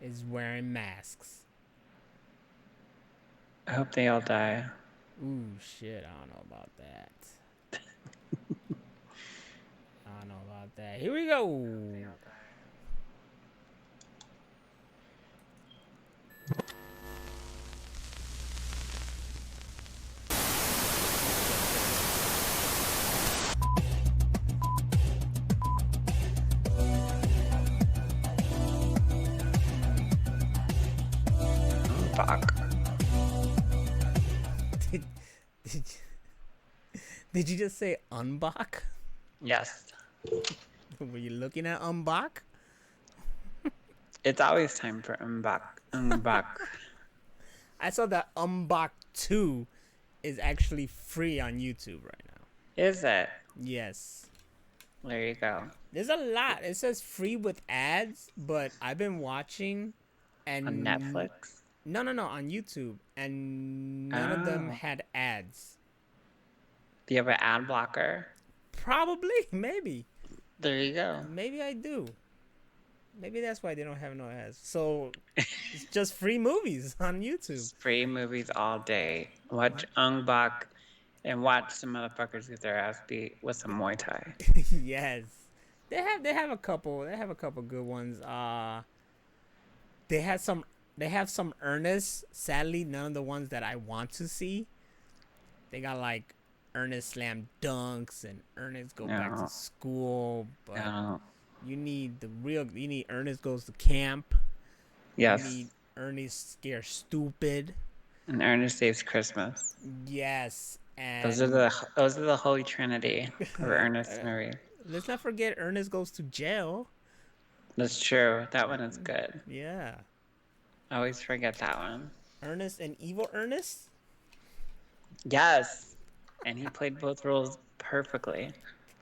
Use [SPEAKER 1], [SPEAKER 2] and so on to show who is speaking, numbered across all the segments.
[SPEAKER 1] is wearing masks.
[SPEAKER 2] I hope they all die.
[SPEAKER 1] Ooh, shit, I don't know about that. I don't know about that. Here we go.
[SPEAKER 2] Fuck.
[SPEAKER 1] Did, did, did you just say unbach?
[SPEAKER 2] Yes.
[SPEAKER 1] Were you looking at unbach?
[SPEAKER 2] It's always time for unbach. Unbach.
[SPEAKER 1] I saw that unbach 2 is actually free on YouTube right now.
[SPEAKER 2] Is it?
[SPEAKER 1] Yes.
[SPEAKER 2] There you go.
[SPEAKER 1] There's a lot. It says free with ads, but I've been watching
[SPEAKER 2] On
[SPEAKER 1] and
[SPEAKER 2] Netflix?
[SPEAKER 1] no, on YouTube, and none of them
[SPEAKER 2] Oh.
[SPEAKER 1] had ads.
[SPEAKER 2] Do you have an ad blocker?
[SPEAKER 1] Probably, maybe.
[SPEAKER 2] There you go.
[SPEAKER 1] Maybe I do. Maybe that's why they don't have no ads. So it's just free movies on YouTube.
[SPEAKER 2] Free movies all day. Watch unbach and watch some motherfuckers get their ass beat with some Muay Thai.
[SPEAKER 1] Yes. They have a couple. They have a couple good ones. They had some they have some earnest. Sadly, none of the ones that I want to see. They got like Ernest slam dunks and Ernest go back to
[SPEAKER 2] No.
[SPEAKER 1] school, but
[SPEAKER 2] No.
[SPEAKER 1] you need Ernest goes to camp. You
[SPEAKER 2] Yes.
[SPEAKER 1] need Ernest scare stupid.
[SPEAKER 2] And Ernest Saves Christmas.
[SPEAKER 1] Yes,
[SPEAKER 2] Those are
[SPEAKER 1] and
[SPEAKER 2] the holy trinity of Ernest movies.
[SPEAKER 1] let's not forget Ernest goes to jail.
[SPEAKER 2] That's true. That one is good.
[SPEAKER 1] Yeah.
[SPEAKER 2] I always forget that one.
[SPEAKER 1] Ernest and Evil Ernest?
[SPEAKER 2] Yes. And he played both roles perfectly.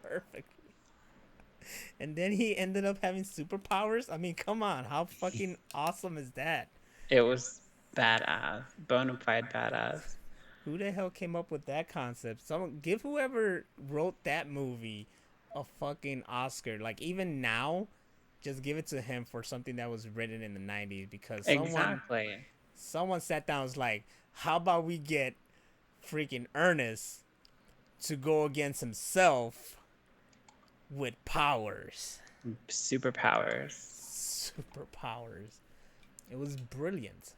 [SPEAKER 1] Perfect. And then he ended up having superpowers? I mean, come on. How fucking awesome is that?
[SPEAKER 2] It was badass. Bona fide badass.
[SPEAKER 1] Who the hell came up with that concept? Someone give whoever wrote that movie a fucking Oscar. Like even now, just give it to him for something that was written in the 90s because
[SPEAKER 2] Exactly.
[SPEAKER 1] someone sat down and was like, "How about we get freaking Ernest to go against himself with powers,
[SPEAKER 2] Superpowers.
[SPEAKER 1] superpowers." It was brilliant.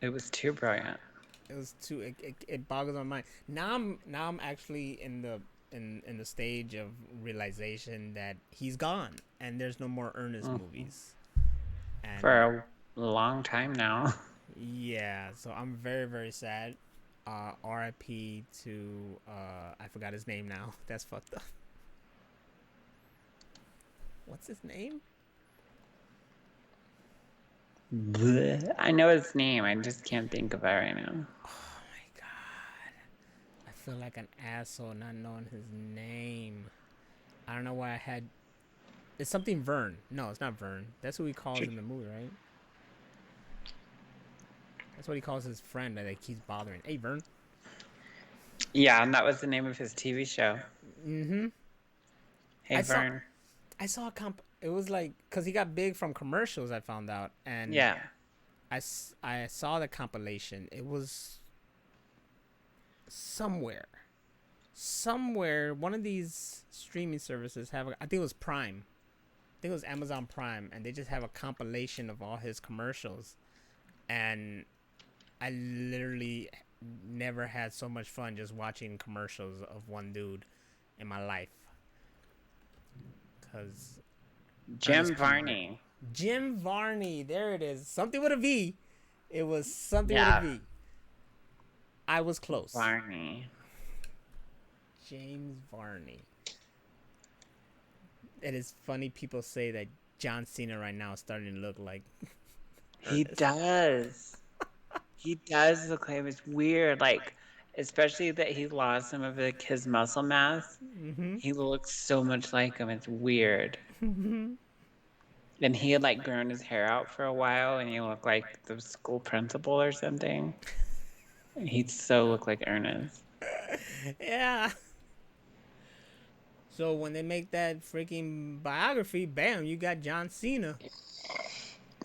[SPEAKER 2] It was too brilliant.
[SPEAKER 1] It was too. It boggles my mind. Now I'm actually in the stage of realization that he's gone and there's no more Ernest
[SPEAKER 2] Mhm.
[SPEAKER 1] movies. And
[SPEAKER 2] For a long time now.
[SPEAKER 1] yeah, so I'm very very sad. R.I.P. to I forgot his name now. That's fucked up. What's his name?
[SPEAKER 2] Bleh. I know his name. I just can't think of it right now.
[SPEAKER 1] Oh my god. I feel like an asshole not knowing his name. I don't know why I had. It's something Vern. No, it's not Vern. That's who he calls in the movie, right? That's what he calls his friend that keeps bothering. Hey, Vern.
[SPEAKER 2] Yeah, and that was the name of his TV show.
[SPEAKER 1] Mm-hmm.
[SPEAKER 2] Hey,
[SPEAKER 1] I saw.
[SPEAKER 2] Vern.
[SPEAKER 1] I saw a comp. It was like because he got big from commercials. I found out, and
[SPEAKER 2] Yeah.
[SPEAKER 1] I saw the compilation. It was somewhere, somewhere. One of these streaming services have. I think it was Prime. I think it was Amazon Prime, and they just have a compilation of all his commercials. And I literally never had so much fun just watching commercials of one dude in my life. Cause
[SPEAKER 2] Jim
[SPEAKER 1] Ernest P.
[SPEAKER 2] Varney.
[SPEAKER 1] Jim Varney, there it is. Something with a V. It was something with a
[SPEAKER 2] Yeah.
[SPEAKER 1] V. I was close.
[SPEAKER 2] Varney.
[SPEAKER 1] James Varney. It is funny people say that John Cena right now is starting to look like
[SPEAKER 2] He
[SPEAKER 1] Ernest.
[SPEAKER 2] does. He does look like him. It's weird. Like, especially that he lost some of like his muscle mass.
[SPEAKER 1] Mm-hmm.
[SPEAKER 2] He looks so much like him. It's weird. And he had like grown his hair out for a while and he looked like the school principal or something. He'd so look like Ernest.
[SPEAKER 1] Yeah. So when they make that freaking biography, bam, you got John Cena.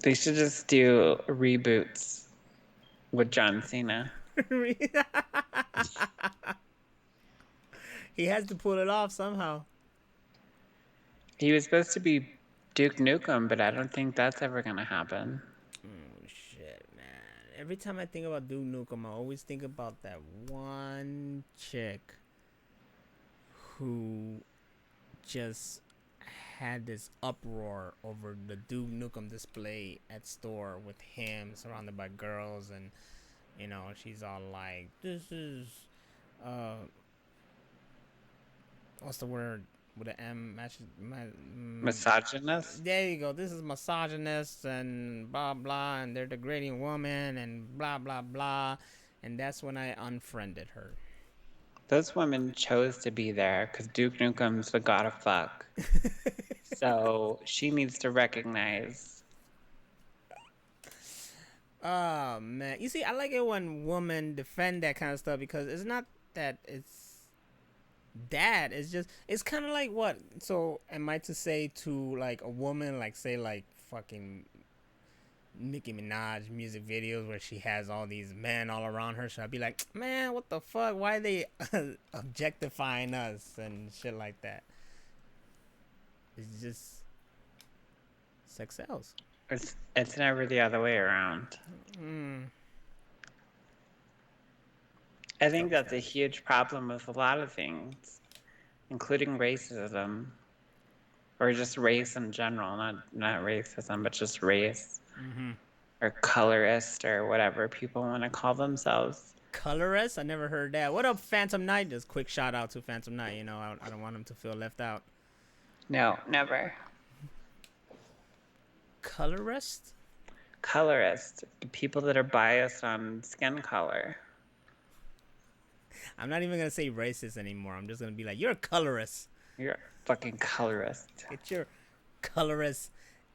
[SPEAKER 2] They should just do reboots with John Cena.
[SPEAKER 1] He has to pull it off somehow.
[SPEAKER 2] He was supposed to be Duke Nukem, but I don't think that's ever gonna happen.
[SPEAKER 1] Oh shit, man! Every time I think about Duke Nukem, I always think about that one chick who just had this uproar over the Duke Nukem display at store with him surrounded by girls, and she's all like, "This is, uh, what's the word with an M?
[SPEAKER 2] Misogynist?
[SPEAKER 1] There you go. This is misogynist and blah blah, and they're degrading women and blah blah blah." And that's when I unfriended her.
[SPEAKER 2] Those women chose to be there because Duke Nukem's the god of fuck. So she needs to recognize.
[SPEAKER 1] Oh man, you see, I like it when women defend that kind of stuff because it's not that it's it's kind of like what. So am I to say to like a woman, like say like fucking Nicki Minaj music videos where she has all these men all around her? Should I be like, man, what the fuck? Why are they objectifying us and shit like that? It's just sex sells.
[SPEAKER 2] It's never the other way around. I think that's a huge problem with a lot of things, including racism, or just race in general. Not racism, but just race, or colorist, or whatever people want to call themselves.
[SPEAKER 1] Colorists? I never heard that. What up, Phantom Knight? Just quick shout out to Phantom Knight. I don't want him to feel left out.
[SPEAKER 2] No, never.
[SPEAKER 1] Colorist?
[SPEAKER 2] Colorist. People that are biased on skin color.
[SPEAKER 1] I'm not even going to say racist anymore. I'm just going to be like, you're a colorist.
[SPEAKER 2] You're a fucking colorist.
[SPEAKER 1] Get your colorist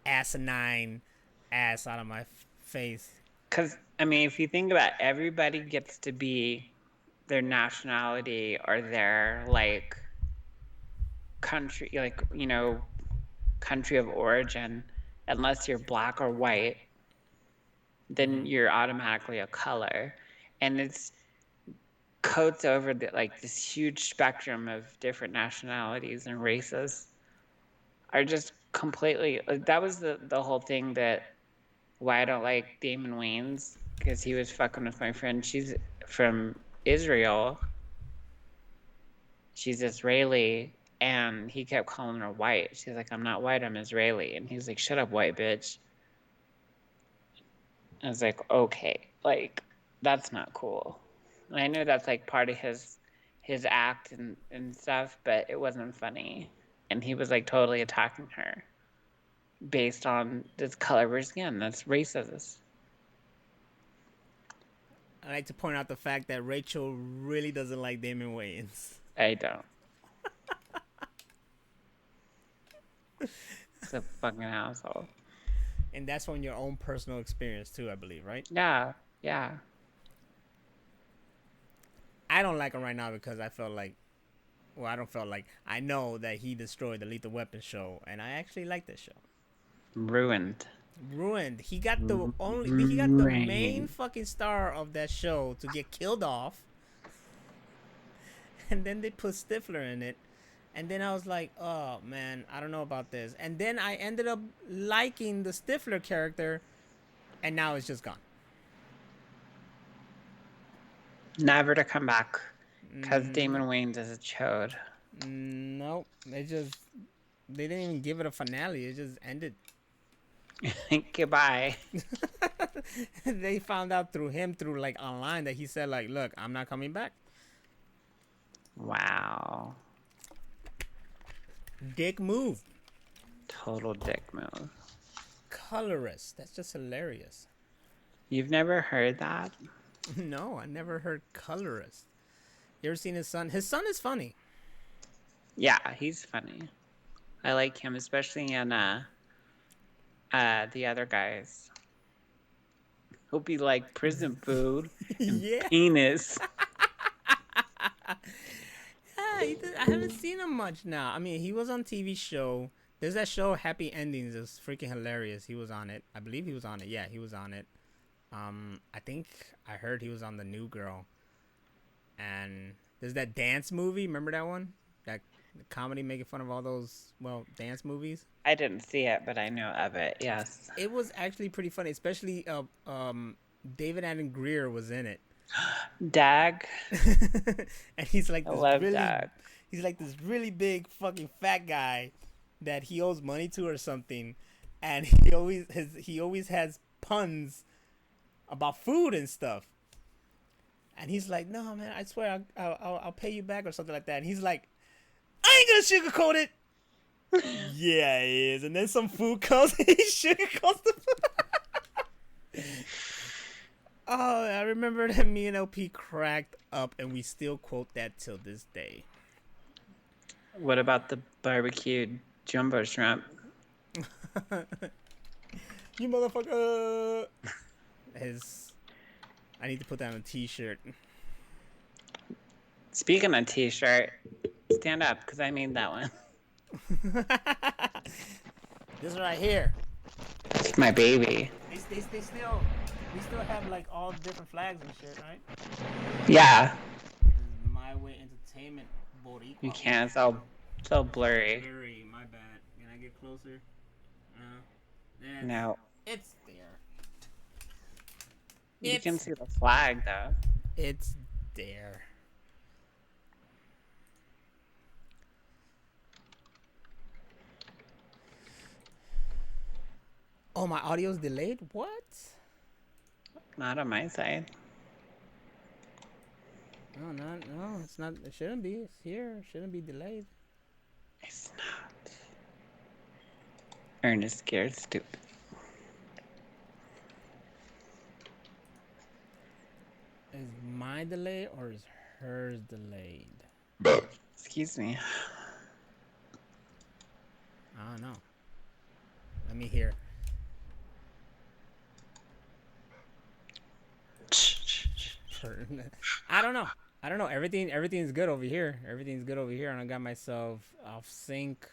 [SPEAKER 1] asinine ass out of my face.
[SPEAKER 2] Because, I mean, if you think about it, everybody gets to be their nationality or their, like, country, like, country of origin, unless you're black or white, then you're automatically a color. And it's coats over this huge spectrum of different nationalities and races are just completely, like, that was the whole thing that why I don't like Damon Wayans, because he was fucking with my friend. She's from Israel. She's Israeli. And he kept calling her white. She's like, I'm not white, I'm Israeli. And he's like, shut up, white bitch. I was like, okay, like, that's not cool. And I know that's like part of his act and stuff, but it wasn't funny. And he was like totally attacking her based on this color of her skin. That's racist.
[SPEAKER 1] I like to point out the fact that Rachel really doesn't like Damon Wayans.
[SPEAKER 2] I don't. It's a fucking asshole.
[SPEAKER 1] And that's from your own personal experience too, I believe, right?
[SPEAKER 2] Yeah.
[SPEAKER 1] I don't like him right now because I know that he destroyed the Lethal Weapon show, and I actually like this show.
[SPEAKER 2] Ruined.
[SPEAKER 1] He got the main fucking star of that show to get killed off, and then they put Stifler in it. And then I was like, oh, man, I don't know about this. And then I ended up liking the Stifler character, and now it's just gone.
[SPEAKER 2] Never to come back, because Damon Wayans is a chode.
[SPEAKER 1] Nope. They didn't even give it a finale. It just ended.
[SPEAKER 2] Goodbye.
[SPEAKER 1] They found out through like online that he said like, look, I'm not coming back.
[SPEAKER 2] Wow.
[SPEAKER 1] Dick move.
[SPEAKER 2] Total dick move.
[SPEAKER 1] Colorist. That's just hilarious.
[SPEAKER 2] You've never heard that?
[SPEAKER 1] No, I never heard colorist. You ever seen his son? His son is funny.
[SPEAKER 2] Yeah, he's funny. I like him, especially in the other guys. He'll be like prison food and penis.
[SPEAKER 1] I haven't seen him much now. I mean, he was on TV show. There's that show Happy Endings. It's freaking hilarious. He was on it. I believe he was on it. Yeah, he was on it. I think I heard he was on The New Girl. And there's that dance movie. Remember that one? That comedy making fun of all those dance movies.
[SPEAKER 2] I didn't see it, but I know of it. Yes.
[SPEAKER 1] It was actually pretty funny, especially David Allen Greer was in it.
[SPEAKER 2] Dag.
[SPEAKER 1] And he's like
[SPEAKER 2] I
[SPEAKER 1] this
[SPEAKER 2] love
[SPEAKER 1] really
[SPEAKER 2] Dag.
[SPEAKER 1] he's like this really big fucking fat guy that he owes money to or something, and he always has puns about food and stuff. And he's like, "No, man, I swear I'll pay you back or something like that." And he's like, "I ain't gonna sugarcoat it." Yeah, he is. And then some food comes and he sugarcoats the food. Oh, I remember that me and LP cracked up, and we still quote that till this day.
[SPEAKER 2] What about the barbecued jumbo shrimp?
[SPEAKER 1] You motherfucker! I need to put that on a t-shirt.
[SPEAKER 2] Speaking of t-shirt, stand up, because I made that one.
[SPEAKER 1] This right here.
[SPEAKER 2] It's my baby.
[SPEAKER 1] We still have like all different flags and shit, right?
[SPEAKER 2] Yeah.
[SPEAKER 1] This is My Way Entertainment Boricua.
[SPEAKER 2] You can't. It's all so blurry.
[SPEAKER 1] Blurry, my bad. Can I get closer?
[SPEAKER 2] No.
[SPEAKER 1] It's there.
[SPEAKER 2] You can see the flag, though.
[SPEAKER 1] It's there. Oh, my audio's delayed? What?
[SPEAKER 2] Not on my side.
[SPEAKER 1] No, it's not. It shouldn't be. It's here. It shouldn't be delayed.
[SPEAKER 2] It's not. Ernest scared stupid.
[SPEAKER 1] Is my delay or is hers delayed?
[SPEAKER 2] Excuse me.
[SPEAKER 1] I don't know. Let me hear. I don't know. Everything's good over here. Everything's good over here, and I got myself off sync.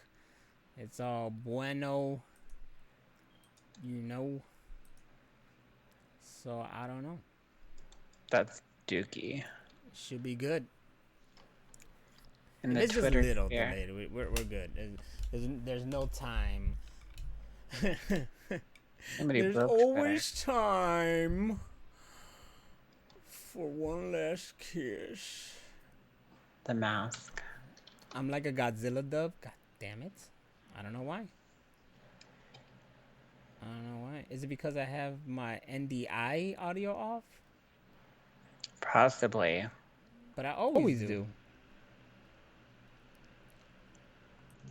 [SPEAKER 1] It's all bueno. You know. So I don't know.
[SPEAKER 2] That's dookie.
[SPEAKER 1] Should be good.
[SPEAKER 2] And the
[SPEAKER 1] it's
[SPEAKER 2] Twitter
[SPEAKER 1] just little
[SPEAKER 2] sphere.
[SPEAKER 1] delayed. We're good. There's no time.
[SPEAKER 2] Somebody
[SPEAKER 1] There's
[SPEAKER 2] broke
[SPEAKER 1] always time for one last kiss.
[SPEAKER 2] the mask.
[SPEAKER 1] I'm like a Godzilla dub. God damn it. I don't know why. Is it because I have my NDI audio off?
[SPEAKER 2] Possibly.
[SPEAKER 1] But I always do.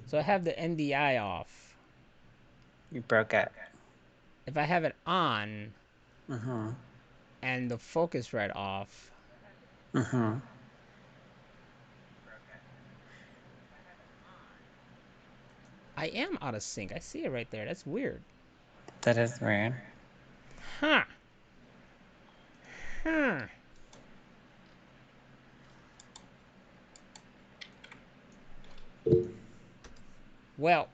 [SPEAKER 1] So I have the NDI off.
[SPEAKER 2] You broke it.
[SPEAKER 1] If I have it on
[SPEAKER 2] Mm-hmm.
[SPEAKER 1] and the Focusrite off,
[SPEAKER 2] Mm-hmm.
[SPEAKER 1] I am out of sync. I see it right there. That's weird.
[SPEAKER 2] That is weird.
[SPEAKER 1] Huh. Well,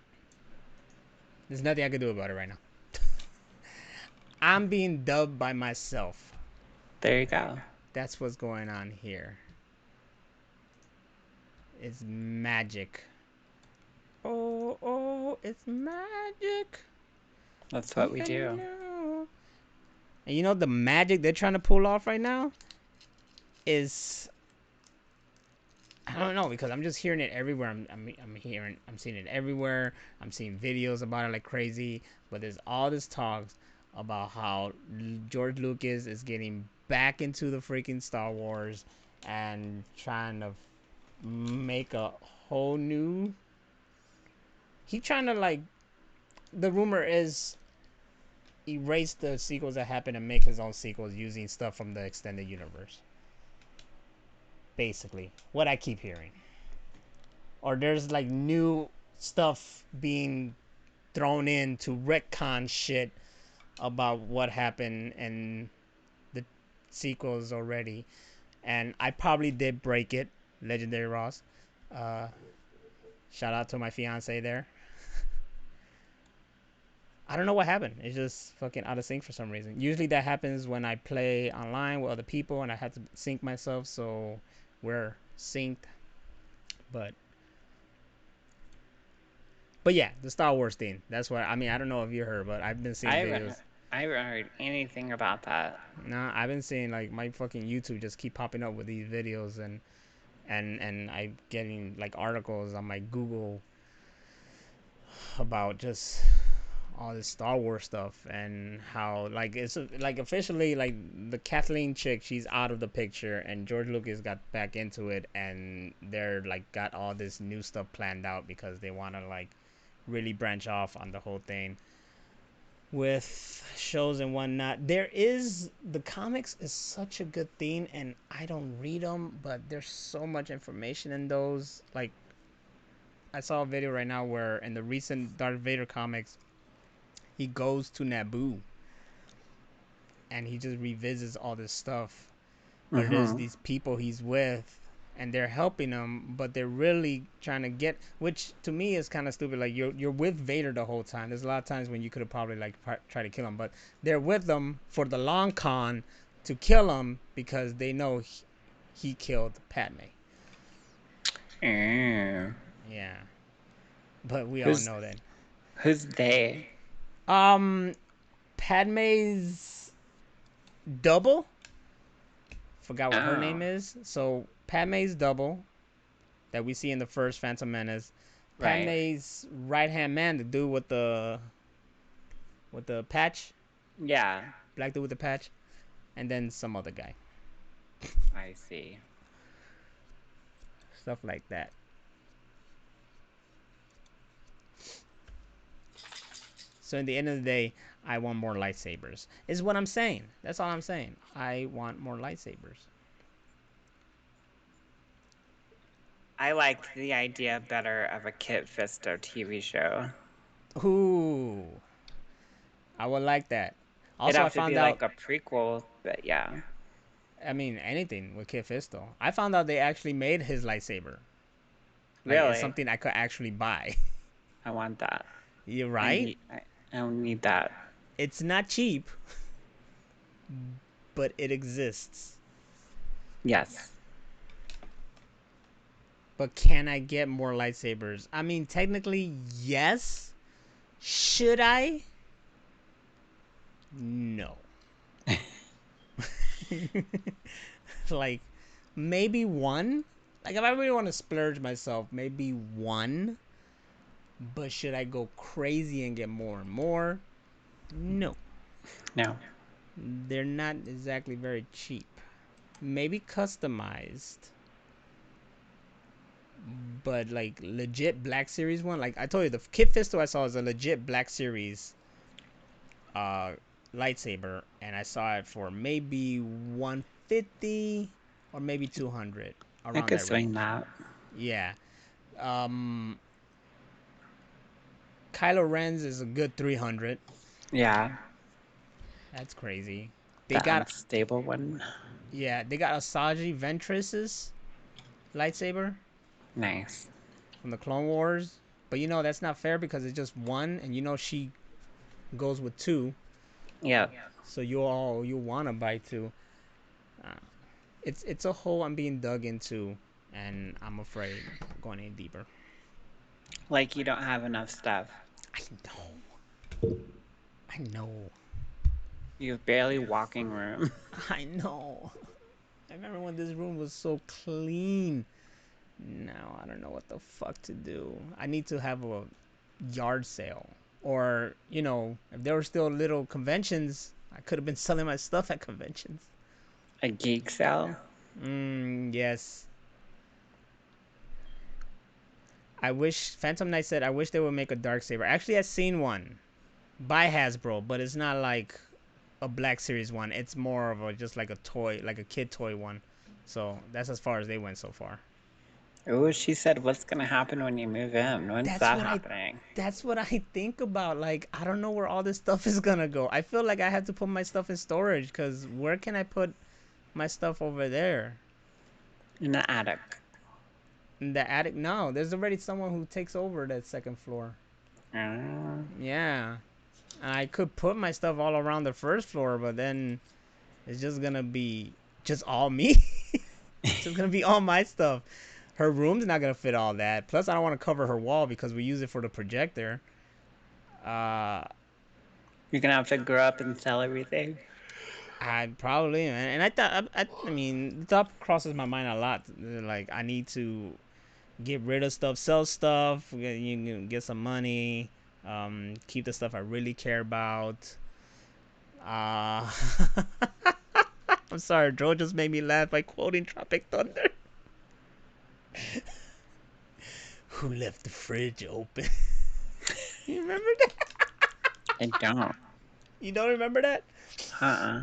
[SPEAKER 1] there's nothing I can do about it right now. I'm being dubbed by myself.
[SPEAKER 2] There you go.
[SPEAKER 1] That's what's going on here. It's magic. Oh, it's magic.
[SPEAKER 2] That's what we do.
[SPEAKER 1] Know. And you know the magic they're trying to pull off right now is, I don't know, because I'm just hearing it everywhere. I'm seeing it everywhere. I'm seeing videos about it like crazy. But there's all this talks about how George Lucas is getting back into the freaking Star Wars and trying to make a whole new. He's trying to, like, the rumor is erase the sequels that happened and make his own sequels using stuff from the extended universe. Basically, what I keep hearing. Or there's like new stuff being thrown in to retcon shit about what happened in the sequels already. And I probably did break it, Legendary Ross. Shout out to my fiance there. I don't know what happened. It's just fucking out of sync for some reason. Usually that happens when I play online with other people and I have to sync myself, so we're synced. But yeah, the Star Wars thing. That's what I mean. I don't know if you heard, but I've been seeing videos.
[SPEAKER 2] I haven't heard anything about that.
[SPEAKER 1] Nah, I've been seeing like my fucking YouTube just keep popping up with these videos, and I'm getting like articles on my Google about just all this Star Wars stuff and how like it's like officially like the Kathleen chick, she's out of the picture and George Lucas got back into it, and they're like got all this new stuff planned out because they want to like really branch off on the whole thing with shows and whatnot. There is the comics is such a good thing, and I don't read them, but there's so much information in those. Like I saw a video right now where in the recent Darth Vader comics, he goes to Naboo and he just revisits all this stuff. But there's
[SPEAKER 2] Mm-hmm.
[SPEAKER 1] these people he's with and they're helping him, but they're really trying to get, which to me is kind of stupid. Like you're with Vader the whole time. There's a lot of times when you could have probably like try to kill him, but they're with them for the long con to kill him because they know he killed Padme.
[SPEAKER 2] Mm.
[SPEAKER 1] Yeah, but we all
[SPEAKER 2] Who's
[SPEAKER 1] know that.
[SPEAKER 2] who's they?
[SPEAKER 1] Um, Padme's double. Forgot what her
[SPEAKER 2] Oh,
[SPEAKER 1] name is. So Padme's double that we see in the first Phantom Menace.
[SPEAKER 2] right.
[SPEAKER 1] Padme's right hand man, the dude with the patch,
[SPEAKER 2] Yeah,
[SPEAKER 1] black dude with the patch, and then some other guy.
[SPEAKER 2] I see.
[SPEAKER 1] Stuff like that. So in the end of the day, I want more lightsabers. Is what I'm saying. That's all I'm saying. I want more lightsabers.
[SPEAKER 2] I liked the idea better of a Kit Fisto TV show.
[SPEAKER 1] Ooh, I would like that.
[SPEAKER 2] It'd
[SPEAKER 1] Also, I
[SPEAKER 2] have to
[SPEAKER 1] found
[SPEAKER 2] be
[SPEAKER 1] out.
[SPEAKER 2] like a prequel, but yeah,
[SPEAKER 1] I mean, anything with Kit Fisto. I found out they actually made his lightsaber. Like it's
[SPEAKER 2] really,
[SPEAKER 1] something I could actually buy.
[SPEAKER 2] I want that.
[SPEAKER 1] You're right.
[SPEAKER 2] I need that.
[SPEAKER 1] It's not cheap, but it exists.
[SPEAKER 2] Yes.
[SPEAKER 1] But can I get more lightsabers? I mean, technically, yes. Should I? No. Like, maybe one. Like, if I really want to splurge myself, maybe one. But should I go crazy and get more and more? No.
[SPEAKER 2] No.
[SPEAKER 1] They're not exactly very cheap. Maybe customized, but like legit Black Series one. Like I told you, the Kit Fisto I saw is a legit Black Series uh lightsaber, and I saw it for maybe 150 or maybe 200
[SPEAKER 2] I
[SPEAKER 1] around
[SPEAKER 2] could
[SPEAKER 1] that
[SPEAKER 2] swing
[SPEAKER 1] range.
[SPEAKER 2] that.
[SPEAKER 1] Yeah. Um, Kylo Ren's is a good 300.
[SPEAKER 2] Yeah,
[SPEAKER 1] That's crazy. They
[SPEAKER 2] the
[SPEAKER 1] got
[SPEAKER 2] unstable one.
[SPEAKER 1] yeah, they got Asajj Ventress's lightsaber
[SPEAKER 2] Nice.
[SPEAKER 1] from the Clone Wars. But you know that's not fair because it's just one, and you know she goes with two,
[SPEAKER 2] Yep.
[SPEAKER 1] so you wanna buy two. Uh, it's a hole I'm being dug into, and I'm afraid of going any deeper.
[SPEAKER 2] Like you don't have enough stuff.
[SPEAKER 1] I know, I know,
[SPEAKER 2] You have barely walking room.
[SPEAKER 1] I know. I remember when this room was so clean. Now I don't know what the fuck to do. I need to have a yard sale, or you know, if there were still little conventions, I could have been selling my stuff at conventions.
[SPEAKER 2] A geek cell.
[SPEAKER 1] Yes. I wish Phantom Knight said I wish they would make a dark saber. Actually, I've seen one by Hasbro, but it's not like a Black Series one. It's more of a just like a toy, like a kid toy one. So that's as far as they went so far.
[SPEAKER 2] Oh, she said, "What's gonna happen when you move in? When's
[SPEAKER 1] That's
[SPEAKER 2] that
[SPEAKER 1] what I
[SPEAKER 2] happening?"
[SPEAKER 1] that's what I think about. Like I don't know where all this stuff is gonna go. I feel like I have to put my stuff in storage because where can I put my stuff over there?
[SPEAKER 2] In the attic.
[SPEAKER 1] In the attic? No, there's already someone who takes over that second floor.
[SPEAKER 2] Uh,
[SPEAKER 1] Yeah. I could put my stuff all around the first floor, but then it's just gonna be just all me. Just gonna be all my stuff. Her room's not gonna fit all that. Plus, I don't want to cover her wall because we use it for the projector. Uh,
[SPEAKER 2] You're gonna have to grow up and sell everything.
[SPEAKER 1] I probably, and I thought, I mean, the thought crosses my mind a lot. Like, I need to get rid of stuff, sell stuff, you can get some money, keep the stuff I really care about. Uh, I'm sorry, Joe just made me laugh by quoting Tropic Thunder. Who left the fridge open? You remember that?
[SPEAKER 2] I don't.
[SPEAKER 1] You don't remember that?
[SPEAKER 2] Uh-uh.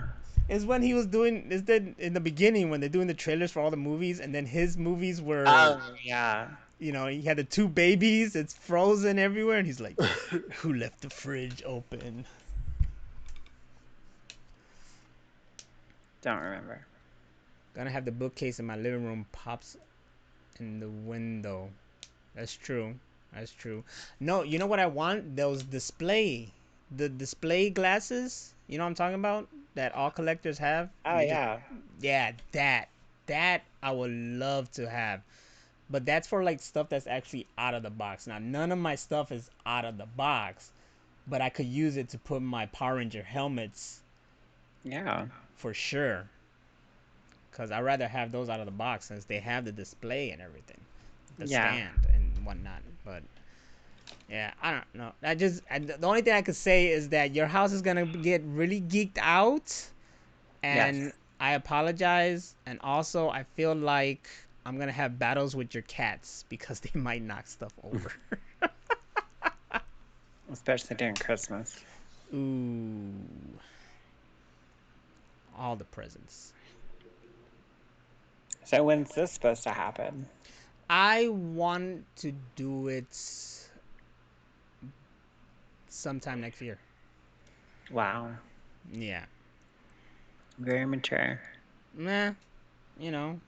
[SPEAKER 1] It's when he was doing. Is that in the beginning when they're doing the trailers for all the movies, and then his movies were,
[SPEAKER 2] Oh, yeah.
[SPEAKER 1] he had the two babies. It's frozen everywhere, and he's like, "Who left the fridge open?"
[SPEAKER 2] Don't remember.
[SPEAKER 1] Gonna have the bookcase in my living room pops in the window. That's true. That's true. No, you know what I want? Those the display glasses. You know what I'm talking about? That all collectors have.
[SPEAKER 2] Oh,
[SPEAKER 1] They just,
[SPEAKER 2] yeah.
[SPEAKER 1] yeah, that I would love to have. But that's for like stuff that's actually out of the box. Now, none of my stuff is out of the box, but I could use it to put my Power Ranger helmets
[SPEAKER 2] Yeah.
[SPEAKER 1] for sure. Cause I'd rather have those out of the box since they have the display and everything, the
[SPEAKER 2] Yeah.
[SPEAKER 1] stand and whatnot. But yeah, I don't know. The only thing I could say is that your house is gonna get really geeked out, and
[SPEAKER 2] Yes.
[SPEAKER 1] I apologize. And also, I feel like I'm gonna have battles with your cats because they might knock stuff over.
[SPEAKER 2] Especially during Christmas.
[SPEAKER 1] Ooh, all the presents.
[SPEAKER 2] So when's this supposed to happen?
[SPEAKER 1] I want to do it sometime next year.
[SPEAKER 2] Wow.
[SPEAKER 1] Yeah.
[SPEAKER 2] Very mature.
[SPEAKER 1] Nah, you know,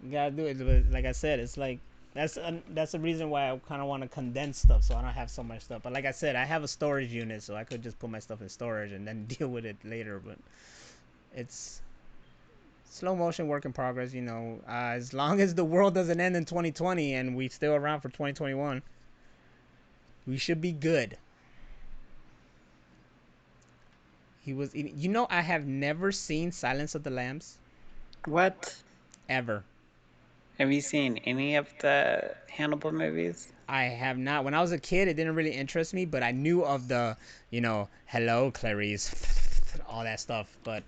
[SPEAKER 1] you gotta do it. But like I said, it's like that's the reason why I kind of want to condense stuff so I don't have so much stuff. But like I said, I have a storage unit, so I could just put my stuff in storage and then deal with it later. But it's slow motion work in progress. As long as the world doesn't end in 2020 and we still around for 2021, we should be good. He was, I have never seen Silence of the Lambs
[SPEAKER 2] What?
[SPEAKER 1] ever.
[SPEAKER 2] Have you seen any of the Hannibal movies?
[SPEAKER 1] I have not. When I was a kid, it didn't really interest me, but I knew of the, hello, Clarice, all that stuff. But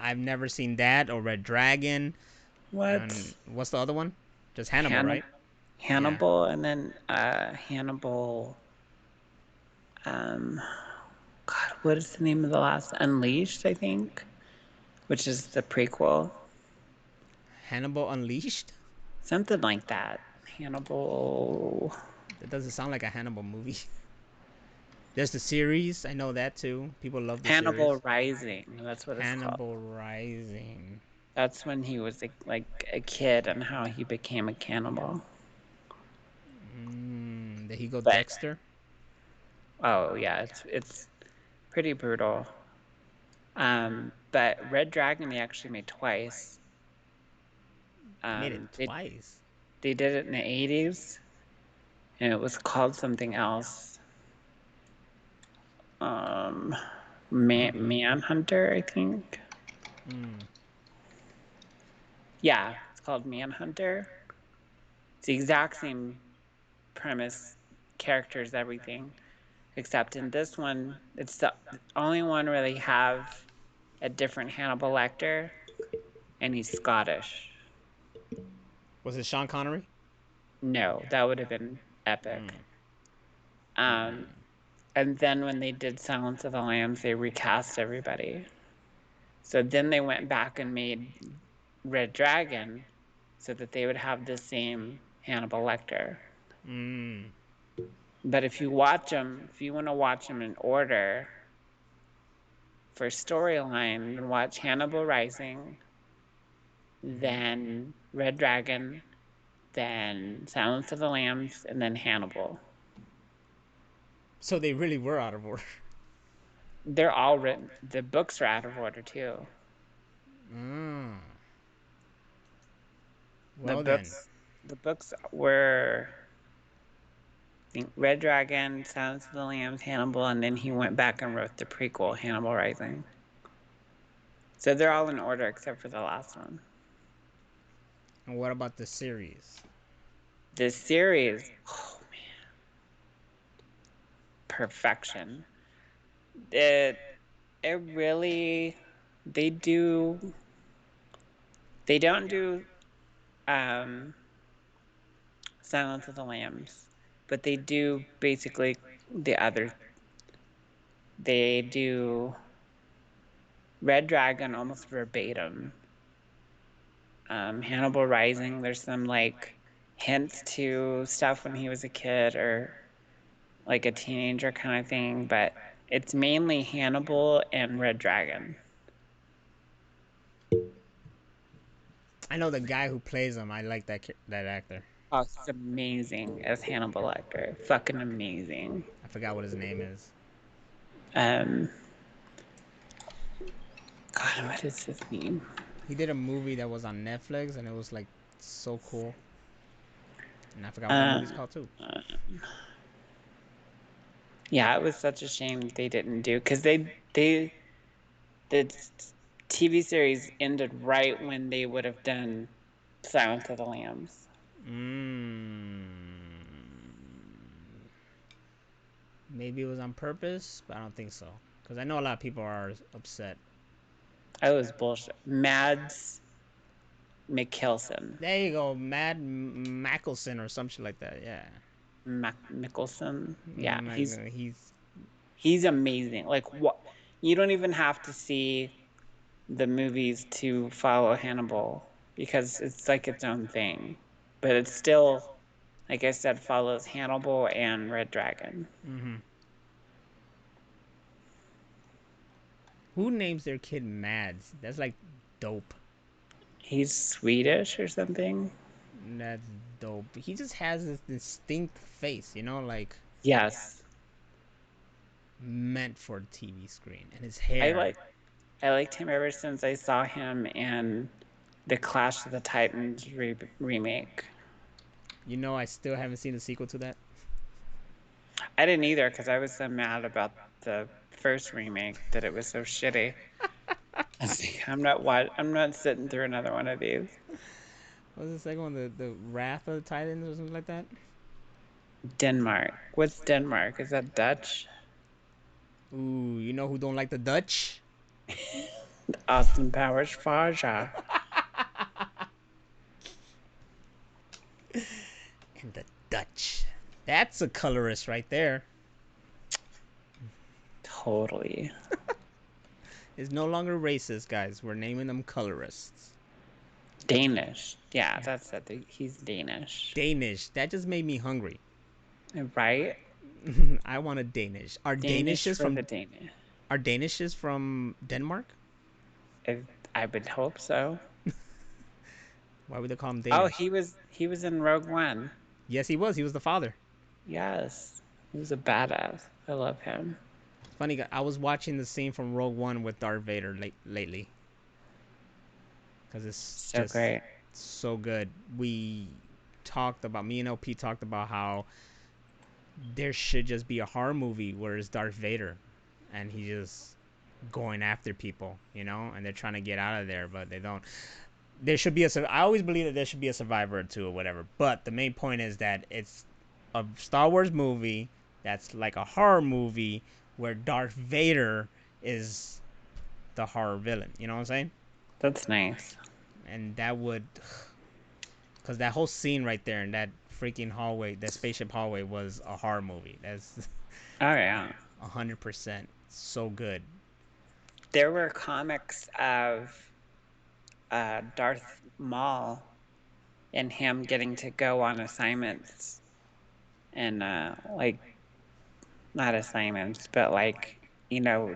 [SPEAKER 1] I've never seen that or Red Dragon. And
[SPEAKER 2] What?
[SPEAKER 1] what's the other one? Just Hannibal,
[SPEAKER 2] Hannibal,
[SPEAKER 1] right? Yeah.
[SPEAKER 2] Hannibal, and then Hannibal. Um, God, what is the name of the last? Unleashed, I think, which is the prequel.
[SPEAKER 1] Hannibal Unleashed?
[SPEAKER 2] Something like that. Hannibal.
[SPEAKER 1] That doesn't sound like a Hannibal movie. There's the series. I know that too. People love the
[SPEAKER 2] Hannibal
[SPEAKER 1] series.
[SPEAKER 2] Rising. That's what it's called.
[SPEAKER 1] Hannibal Rising.
[SPEAKER 2] That's when he was like a kid and how he became a cannibal.
[SPEAKER 1] Did he go
[SPEAKER 2] But
[SPEAKER 1] Dexter?
[SPEAKER 2] oh yeah, it's pretty brutal. But Red Dragon they actually made twice.
[SPEAKER 1] They made it
[SPEAKER 2] They
[SPEAKER 1] twice.
[SPEAKER 2] they did it in the 80s, and it was called something else. Manhunter, I think. Yeah, it's called Manhunter. It's the exact same premise, characters, everything. Except in this one, it's the only one where they have a different Hannibal Lecter, and he's Scottish.
[SPEAKER 1] Was it Sean Connery?
[SPEAKER 2] No, that would have been epic. Um, and then when they did Silence of the Lambs, they recast everybody. So then they went back and made Red Dragon so that they would have the same Hannibal Lecter. But if you watch them, if you want to watch them in order for storyline, then watch Hannibal Rising, then Red Dragon, then Silence of the Lambs, and then Hannibal.
[SPEAKER 1] So they really were out of order.
[SPEAKER 2] They're all written. The books are out of order too.
[SPEAKER 1] Mm.
[SPEAKER 2] The
[SPEAKER 1] Well then,
[SPEAKER 2] books, the books were I think Red Dragon, Silence of the Lambs, Hannibal, and then he went back and wrote the prequel, Hannibal Rising. So they're all in order except for the last one.
[SPEAKER 1] and what about the series?
[SPEAKER 2] This series, oh man, perfection. It it really they do they don't do um Silence of the Lambs, but they do basically the other. They do Red Dragon almost verbatim. Hannibal Rising, there's some like hints to stuff when he was a kid or like a teenager kind of thing, but it's mainly Hannibal and Red Dragon.
[SPEAKER 1] I know the guy who plays him. I like that actor.
[SPEAKER 2] Oh, he's amazing as Hannibal Lecter. Fucking amazing.
[SPEAKER 1] I forgot what his name is.
[SPEAKER 2] Um, God, what is his name?
[SPEAKER 1] He did a movie that was on Netflix, and it was like so cool. And I forgot what that movie's
[SPEAKER 2] Uh,
[SPEAKER 1] called too.
[SPEAKER 2] yeah, it was such a shame they didn't do because the TV series ended right when they would have done Silence of the Lambs.
[SPEAKER 1] Mm. Maybe it was on purpose, but I don't think so. Because I know a lot of people are upset.
[SPEAKER 2] I was bullshit. Mads Mikkelsen.
[SPEAKER 1] There you go, Matt Mackelson or some shit like that. Yeah.
[SPEAKER 2] Mickelson. Yeah,
[SPEAKER 1] He's.
[SPEAKER 2] he's amazing. Like what? You don't even have to see the movies to follow Hannibal because it's like its own thing. But it's still, like I said, follows Hannibal and Red Dragon.
[SPEAKER 1] Mm-hmm. Who names their kid Mads? That's like dope.
[SPEAKER 2] He's Swedish or something.
[SPEAKER 1] That's dope. He just has this distinct face, like
[SPEAKER 2] Yes.
[SPEAKER 1] meant for the TV screen, and his
[SPEAKER 2] I
[SPEAKER 1] hair.
[SPEAKER 2] like I liked him ever since I saw him in the Clash of the Titans remake.
[SPEAKER 1] I still haven't seen the sequel to that.
[SPEAKER 2] I didn't either because I was so mad about the first remake that it was so shitty. I think I'm not sitting through another one of these.
[SPEAKER 1] What was the second one? The Wrath of the Titans or something like that.
[SPEAKER 2] Denmark. What's Denmark? Is that Dutch?
[SPEAKER 1] Ooh, you know who don't like the Dutch?
[SPEAKER 2] Austin Powers Faja.
[SPEAKER 1] And the Dutch. That's a colorist right there.
[SPEAKER 2] Totally.
[SPEAKER 1] It's no longer racist, guys. We're naming them colorists.
[SPEAKER 2] Danish. Yeah, that's it. He's Danish.
[SPEAKER 1] Danish. That just made me hungry.
[SPEAKER 2] Right?
[SPEAKER 1] I want a Danish. Are
[SPEAKER 2] Danish
[SPEAKER 1] Danishes
[SPEAKER 2] for
[SPEAKER 1] from
[SPEAKER 2] the Danish.
[SPEAKER 1] Are Danishes from Denmark?
[SPEAKER 2] I would hope so.
[SPEAKER 1] Why would they call him
[SPEAKER 2] Oh,
[SPEAKER 1] Danish?
[SPEAKER 2] he was in Rogue One.
[SPEAKER 1] Yes, he was. He was the father.
[SPEAKER 2] Yes. He was a badass. I love him.
[SPEAKER 1] Funny, I was watching the scene from Rogue One with Darth Vader lately because it's
[SPEAKER 2] So
[SPEAKER 1] just
[SPEAKER 2] great.
[SPEAKER 1] so good. Me and LP talked about how there should just be a horror movie where it's Darth Vader and he just going after people, and they're trying to get out of there, but they don't. There should be I always believe that there should be a survivor or two or whatever, but the main point is that it's a Star Wars movie that's like a horror movie where Darth Vader is the horror villain. You know what I'm saying?
[SPEAKER 2] That's nice.
[SPEAKER 1] And that would, because that whole scene right there in that freaking hallway, that spaceship hallway, was a horror movie. That's
[SPEAKER 2] Oh yeah.
[SPEAKER 1] 100% so good.
[SPEAKER 2] There were comics of Darth Maul and him getting to go on assignments and like not assignments, but like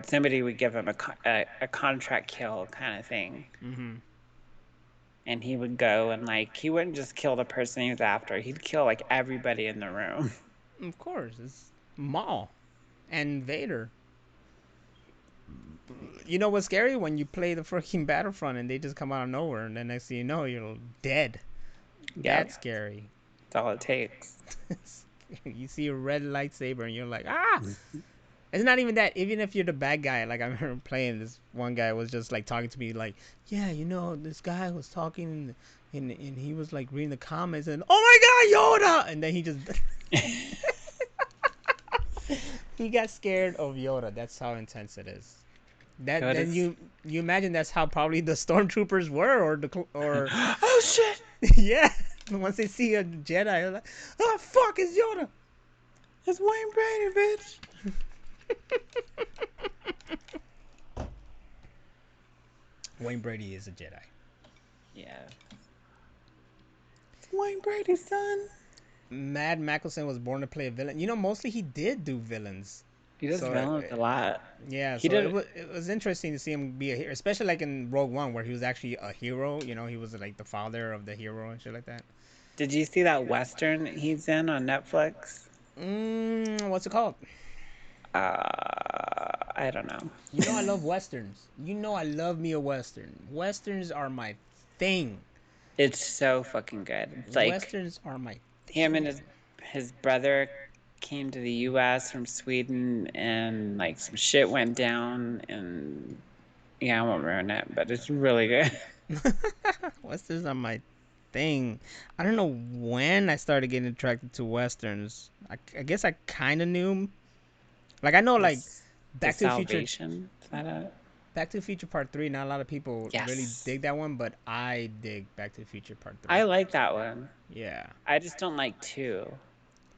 [SPEAKER 2] somebody would give him a contract kill kind of thing,
[SPEAKER 1] Mm-hmm.
[SPEAKER 2] and he would go and like he wouldn't just kill the person he was after; he'd kill like everybody in the room.
[SPEAKER 1] Of course, it's Maul. and Vader. You know what's scary? When you play the freaking Battlefront and they just come out of nowhere, and then next thing you know, you're dead.
[SPEAKER 2] Yep,
[SPEAKER 1] That's scary.
[SPEAKER 2] that's all it takes.
[SPEAKER 1] You see a red lightsaber and you're like, ah! It's not even that. Even if you're the bad guy, like I remember playing, this one guy was just like talking to me, like, yeah, you know, this guy was talking, and he was like reading the comments, and oh my god, Yoda! And then he just he got scared of Yoda. That's how intense it is. That then
[SPEAKER 2] Yoda's.
[SPEAKER 1] you imagine that's how probably the stormtroopers were, or
[SPEAKER 2] Oh shit!
[SPEAKER 1] yeah, once they see a Jedi, they're like, oh fuck, it's Yoda.
[SPEAKER 2] It's Wayne Brady, bitch.
[SPEAKER 1] Wayne Brady is a Jedi.
[SPEAKER 2] Yeah. It's Wayne Brady's son.
[SPEAKER 1] Mad Mickelson was born to play a villain. You know, mostly he did do villains.
[SPEAKER 2] He does
[SPEAKER 1] So
[SPEAKER 2] villains a lot.
[SPEAKER 1] yeah,
[SPEAKER 2] He
[SPEAKER 1] so
[SPEAKER 2] did.
[SPEAKER 1] it was interesting to see him be a hero, especially like in Rogue One where he was actually a hero. You know, he was like the father of the hero and shit like that.
[SPEAKER 2] Did you see that Western he's in on Netflix?
[SPEAKER 1] What's it called?
[SPEAKER 2] I don't know.
[SPEAKER 1] You know, I love westerns. You know, I love me a western. Westerns are my thing.
[SPEAKER 2] It's so fucking good. It's like
[SPEAKER 1] Westerns are my
[SPEAKER 2] him and
[SPEAKER 1] thing.
[SPEAKER 2] his brother came to the U.S. from Sweden, and like some shit went down, and yeah, I won't ruin it, but it's really good.
[SPEAKER 1] Westerns are my thing. I don't know when I started getting attracted to westerns. I guess I kind of knew. Like I know, like
[SPEAKER 2] This the
[SPEAKER 1] Back to the Future,
[SPEAKER 2] Salvation. Is that it?
[SPEAKER 1] Back to the Future Part 3. Not a lot of people really
[SPEAKER 2] Yes,
[SPEAKER 1] dig that one, but I dig Back to the Future Part 3.
[SPEAKER 2] I like that one.
[SPEAKER 1] Yeah.
[SPEAKER 2] I just don't like two.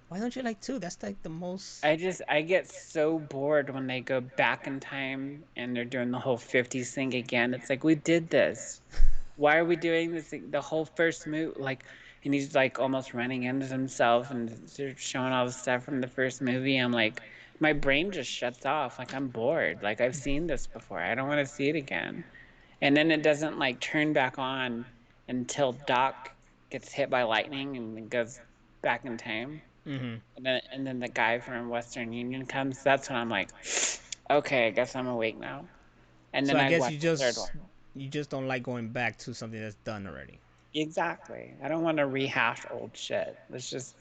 [SPEAKER 1] Why don't you like two? That's like the most.
[SPEAKER 2] I get so bored when they go back in time and they're doing the whole 50s thing again. It's like we did this. Why are we doing this the whole first movie? Like, and he's like almost running into himself and they're showing all the stuff from the first movie. I'm like, my brain just shuts off. Like I'm bored. Like I've seen this before. I don't want to see it again. And then it doesn't like turn back on until Doc gets hit by lightning and goes back in time.
[SPEAKER 1] Mm-hmm.
[SPEAKER 2] And then the guy from Western Union comes. That's when I'm like, okay, I guess I'm awake now. And
[SPEAKER 1] So
[SPEAKER 2] then
[SPEAKER 1] I
[SPEAKER 2] I
[SPEAKER 1] guess
[SPEAKER 2] watch the third one.
[SPEAKER 1] you just don't like going back to something that's done already.
[SPEAKER 2] Exactly. I don't want to rehash old shit. Let's just.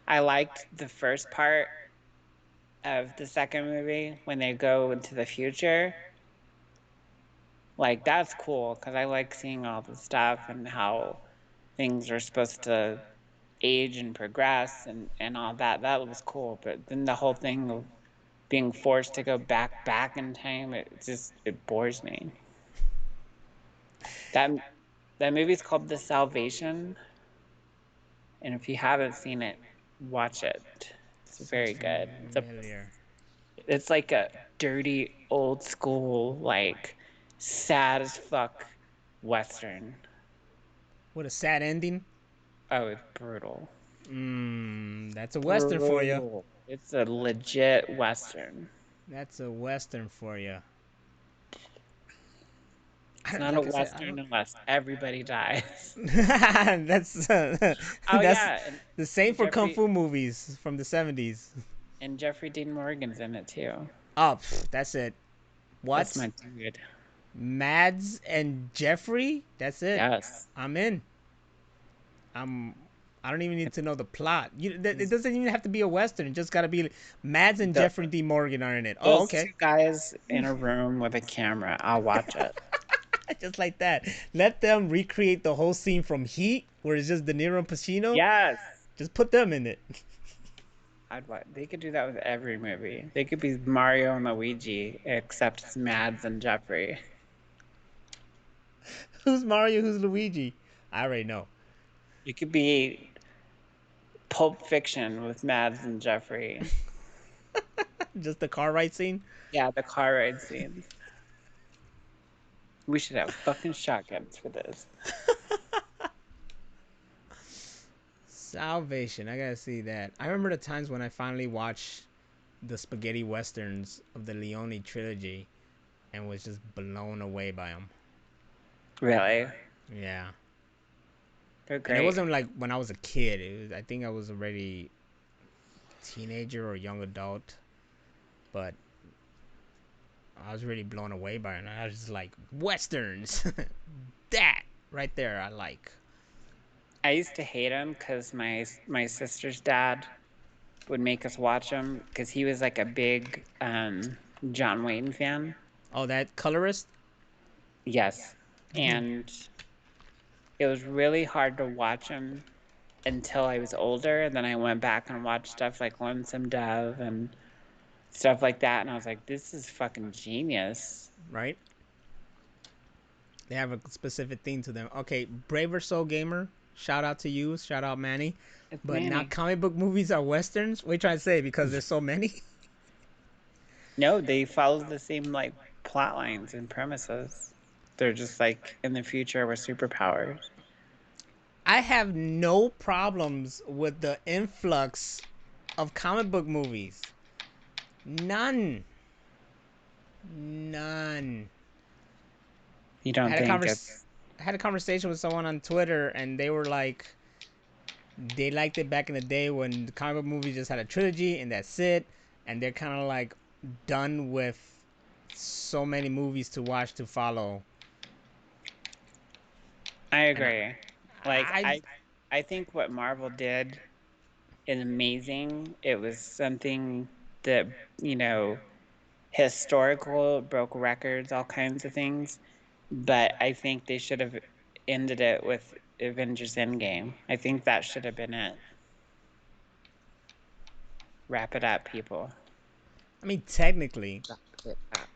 [SPEAKER 2] I liked the first part of the second movie when they go into the future. Like that's cool because I like seeing all the stuff and how things are supposed to age and progress and all that. That was cool. But then the whole thing of being forced to go back in time, it bores me. That that movie's called The Salvation, and if you haven't seen it, watch it. It's
[SPEAKER 1] Sounds
[SPEAKER 2] very good.
[SPEAKER 1] familiar.
[SPEAKER 2] It's like a dirty old school like sad as fuck western.
[SPEAKER 1] What a sad ending.
[SPEAKER 2] Oh, it's brutal.
[SPEAKER 1] That's a western for you.
[SPEAKER 2] Brutal. It's a legit western.
[SPEAKER 1] That's a western for you.
[SPEAKER 2] It's not a
[SPEAKER 1] Like I said, I
[SPEAKER 2] western
[SPEAKER 1] don't.
[SPEAKER 2] unless everybody dies.
[SPEAKER 1] that's
[SPEAKER 2] Oh
[SPEAKER 1] that's
[SPEAKER 2] yeah,
[SPEAKER 1] the same
[SPEAKER 2] and
[SPEAKER 1] for kung
[SPEAKER 2] Jeffrey
[SPEAKER 1] fu movies from the 70s.
[SPEAKER 2] and Jeffrey Dean Morgan's in it too.
[SPEAKER 1] Oh, that's it.
[SPEAKER 2] That's
[SPEAKER 1] What?
[SPEAKER 2] my dude.
[SPEAKER 1] Mads and Jeffrey? That's it.
[SPEAKER 2] Yes.
[SPEAKER 1] I'm in. I'm. I don't even need to know the plot. It
[SPEAKER 2] He's-
[SPEAKER 1] doesn't even have to be a western. It just gotta be Mads and
[SPEAKER 2] The,
[SPEAKER 1] Jeffrey D. Morgan are in it. Oh,
[SPEAKER 2] those two
[SPEAKER 1] okay.
[SPEAKER 2] guys in a room with a camera. I'll watch it.
[SPEAKER 1] Just like that. Let them recreate the whole scene from Heat, where it's just De Niro and Pacino.
[SPEAKER 2] Yes.
[SPEAKER 1] Just put them in it.
[SPEAKER 2] I'd watch. They could do that with every movie. They could be Mario and Luigi, except it's Mads and Jeffrey.
[SPEAKER 1] Who's Mario? Who's Luigi? I already know.
[SPEAKER 2] It could be Pulp Fiction with Mads and Jeffrey.
[SPEAKER 1] Just the car ride scene.
[SPEAKER 2] Yeah, the car ride scenes. We should have fucking shotguns for this.
[SPEAKER 1] Salvation. I gotta see that. I remember the times when I finally watched the spaghetti westerns of the Leone trilogy and was just blown away by them.
[SPEAKER 2] Really?
[SPEAKER 1] Yeah.
[SPEAKER 2] They're
[SPEAKER 1] And it
[SPEAKER 2] great.
[SPEAKER 1] wasn't like when I was a kid. I think I was already teenager or young adult. but I was really blown away by it. And I was just like, westerns, that right there, I like.
[SPEAKER 2] I used to hate him because my sister's dad would make us watch him because he was like a big John Wayne fan.
[SPEAKER 1] Oh, that Colorist.
[SPEAKER 2] Yes, and it was really hard to watch him until I was older. And then I went back and watched stuff like Lonesome Dove and stuff like that, and I was like, this is fucking genius.
[SPEAKER 1] Right? They have a specific theme to them. Okay, Braver Soul Gamer, shout out to you, shout out Manny.
[SPEAKER 2] It's
[SPEAKER 1] But now
[SPEAKER 2] Manny.
[SPEAKER 1] comic book movies are westerns. What are you trying to say? Because there's so many.
[SPEAKER 2] No, they follow the same like plot lines and premises. They're just like in the future with superpowers.
[SPEAKER 1] I have no problems with the influx of comic book movies. None. None.
[SPEAKER 2] You
[SPEAKER 1] I
[SPEAKER 2] don't
[SPEAKER 1] had a
[SPEAKER 2] think it's
[SPEAKER 1] I had a conversation with someone on Twitter, and they were like, they liked it back in the day when the comic book movies just had a trilogy and that's it, and they're kind of like done with so many movies to watch to follow.
[SPEAKER 2] I
[SPEAKER 1] And
[SPEAKER 2] agree. Like
[SPEAKER 1] I
[SPEAKER 2] I think what Marvel did is amazing. It was something that, you know, historical, broke records, all kinds of things. But I think they should have ended it with Avengers Endgame. I think that should have been it. Wrap it up, people.
[SPEAKER 1] I mean, technically,
[SPEAKER 2] Wrap it up.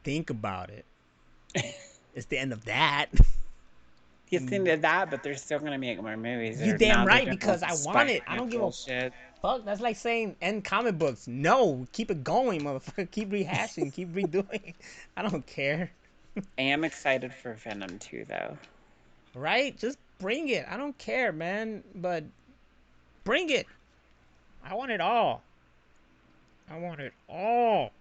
[SPEAKER 1] think about it. It's the end of that.
[SPEAKER 2] You think of that, but they're still gonna make more movies.
[SPEAKER 1] You
[SPEAKER 2] Or
[SPEAKER 1] damn
[SPEAKER 2] now they're
[SPEAKER 1] right,
[SPEAKER 2] doing all
[SPEAKER 1] because
[SPEAKER 2] the
[SPEAKER 1] I want it. I
[SPEAKER 2] Spider-Man
[SPEAKER 1] don't give a
[SPEAKER 2] bullshit.
[SPEAKER 1] fuck. That's like saying end comic books. No, keep it going, motherfucker. Keep rehashing, keep redoing. I don't care.
[SPEAKER 2] I am excited for Venom 2, though.
[SPEAKER 1] Right? Just bring it. I don't care, man. But bring it. I want it all. I want it all.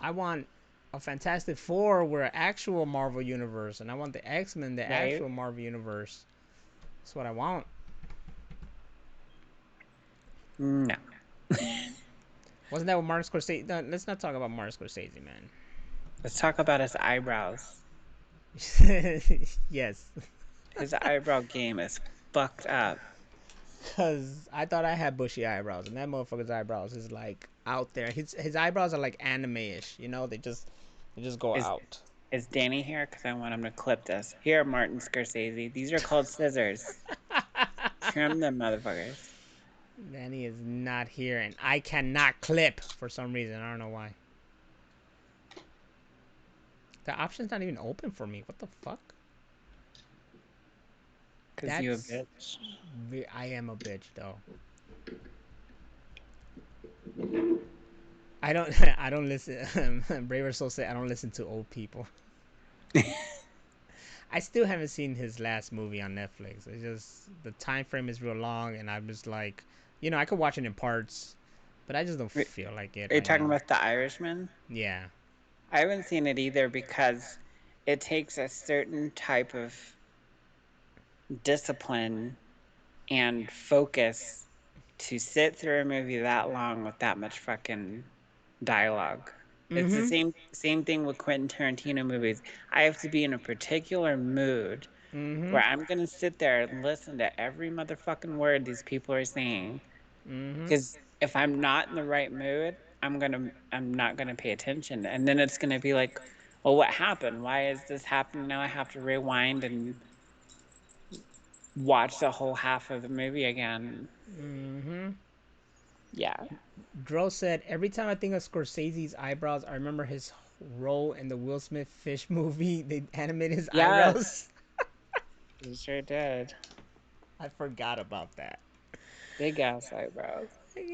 [SPEAKER 1] I want a Fantastic Four where an actual Marvel universe, and I want the X-Men, the
[SPEAKER 2] Right?
[SPEAKER 1] actual Marvel universe. That's what I want.
[SPEAKER 2] No.
[SPEAKER 1] Wasn't that what Martin Scorsese? No, let's not talk about Martin Scorsese, man.
[SPEAKER 2] Let's talk about his eyebrows.
[SPEAKER 1] Yes.
[SPEAKER 2] His eyebrow game is fucked up.
[SPEAKER 1] Cause I thought I had bushy eyebrows, and that motherfucker's eyebrows is like out there. His eyebrows are like anime-ish, you know. They just go
[SPEAKER 2] Is
[SPEAKER 1] out.
[SPEAKER 2] is Danny here? Because I want him to clip this. Here, Martin Scorsese. These are called scissors. Trim them, motherfuckers.
[SPEAKER 1] Danny is not here, and I cannot clip for some reason. I don't know why. The option's not even open for me. What the fuck?
[SPEAKER 2] Because you a
[SPEAKER 1] That's
[SPEAKER 2] bitch.
[SPEAKER 1] I am a bitch though. I don't I don't listen. Braver Soul said I don't listen to old people. I still haven't seen his last movie on Netflix. It's just the time frame is real long, and I'm just like, I could watch it in parts, but I just don't feel like it
[SPEAKER 2] Are you
[SPEAKER 1] right
[SPEAKER 2] talking
[SPEAKER 1] now.
[SPEAKER 2] about The Irishman?
[SPEAKER 1] Yeah.
[SPEAKER 2] I haven't seen it either because it takes a certain type of discipline and focus to sit through a movie that long with that much fucking dialogue. It's the
[SPEAKER 1] Mm-hmm.
[SPEAKER 2] same thing with Quentin Tarantino movies. I have to be in a particular mood
[SPEAKER 1] Mm-hmm.
[SPEAKER 2] where I'm gonna sit there and listen to every motherfucking word these people are saying.
[SPEAKER 1] Mm-hmm.
[SPEAKER 2] Because if I'm not in the right mood, I'm not gonna pay attention. And then it's gonna be like, well, what happened? Why is this happening now? I have to rewind and watch the whole half of the movie again.
[SPEAKER 1] Mm-hmm.
[SPEAKER 2] Yeah.
[SPEAKER 1] Dro said every time I think of Scorsese's eyebrows, I remember his role in the Will Smith Fish movie. They animated his
[SPEAKER 2] Yes,
[SPEAKER 1] eyebrows.
[SPEAKER 2] you sure did.
[SPEAKER 1] I forgot about that.
[SPEAKER 2] Big ass eyebrows.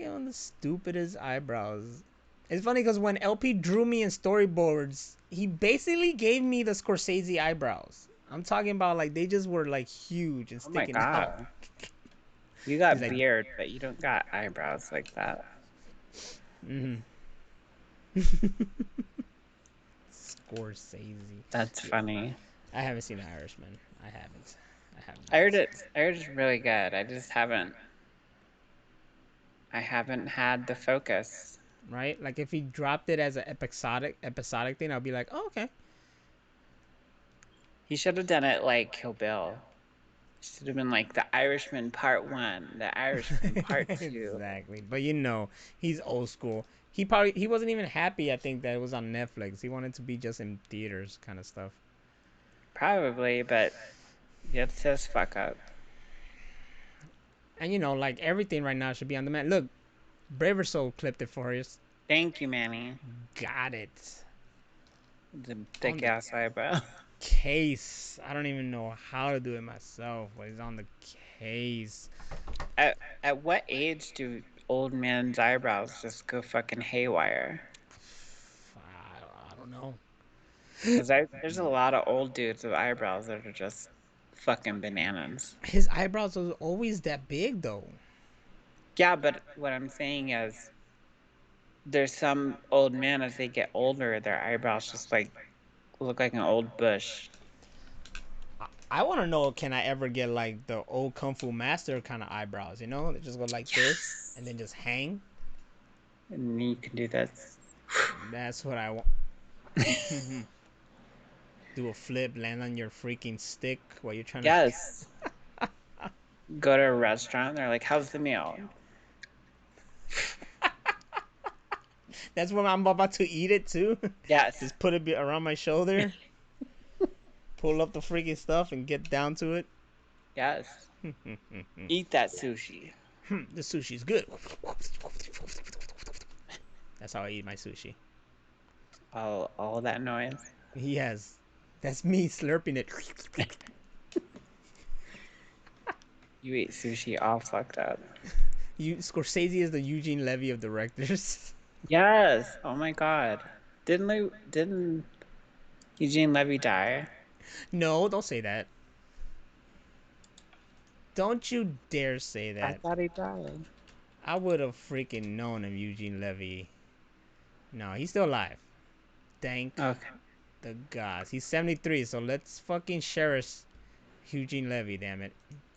[SPEAKER 1] On the stupidest eyebrows. It's funny because when LP drew me in storyboards, he basically gave me the Scorsese eyebrows. I'm talking about like they just were like huge and
[SPEAKER 2] Oh my
[SPEAKER 1] sticking out.
[SPEAKER 2] god. You
[SPEAKER 1] He's
[SPEAKER 2] got
[SPEAKER 1] like,
[SPEAKER 2] beard, but you don't got eyebrows like that.
[SPEAKER 1] mm-hmm. Scorsese.
[SPEAKER 2] That's
[SPEAKER 1] Yeah,
[SPEAKER 2] funny.
[SPEAKER 1] I haven't seen The Irishman. I haven't. I have
[SPEAKER 2] I
[SPEAKER 1] not.
[SPEAKER 2] heard it's really good. I just haven't I haven't had the focus.
[SPEAKER 1] right? Like if he dropped it as an episodic thing, I'll be like, oh, okay.
[SPEAKER 2] He should have done it like Kill Bill. Should have been like The Irishman Part 1, The Irishman Part 2.
[SPEAKER 1] Exactly. But he's old school. He wasn't even happy. I think that it was on Netflix. He wanted to be just in theaters, kind of stuff.
[SPEAKER 2] Probably, but it's his fuck up.
[SPEAKER 1] And like everything right now should be on demand. Look, Braver Soul clipped it for us.
[SPEAKER 2] Thank you, Manny.
[SPEAKER 1] Got it.
[SPEAKER 2] The thick ass eyebrow.
[SPEAKER 1] Case. I don't even know how to do it myself, but it's on the case.
[SPEAKER 2] At what age do old men's eyebrows just go fucking haywire?
[SPEAKER 1] I don't know.
[SPEAKER 2] Because there's a lot of old dudes with eyebrows that are just fucking bananas.
[SPEAKER 1] His eyebrows are always that big, though.
[SPEAKER 2] Yeah, but what I'm saying is, there's some old men as they get older, their eyebrows just like look like an old bush.
[SPEAKER 1] I want to know, can I ever get like the old Kung Fu Master kind of eyebrows? They just go like this and then just hang.
[SPEAKER 2] And you can do that.
[SPEAKER 1] That's what I want. Do a flip, land on your freaking stick while you're trying to.
[SPEAKER 2] Yes. Go to a restaurant, they're like, how's the meal?
[SPEAKER 1] That's when I'm about to eat it too.
[SPEAKER 2] Yes.
[SPEAKER 1] Just put it around my shoulder. Pull up the freaking stuff and get down to it.
[SPEAKER 2] Yes. Eat that sushi.
[SPEAKER 1] The sushi's good. That's how I eat my sushi.
[SPEAKER 2] All that noise.
[SPEAKER 1] Yes. That's me slurping it.
[SPEAKER 2] You eat sushi all fucked up.
[SPEAKER 1] Scorsese is the Eugene Levy of directors.
[SPEAKER 2] Yes. Oh my god. Didn't Eugene Levy die?
[SPEAKER 1] No, don't say that. Don't you dare say
[SPEAKER 2] I
[SPEAKER 1] that.
[SPEAKER 2] thought he died.
[SPEAKER 1] I would have freaking known of Eugene Levy. No, he's still alive. Thank the gods. He's 73, so let's fucking cherish Eugene Levy, damn it.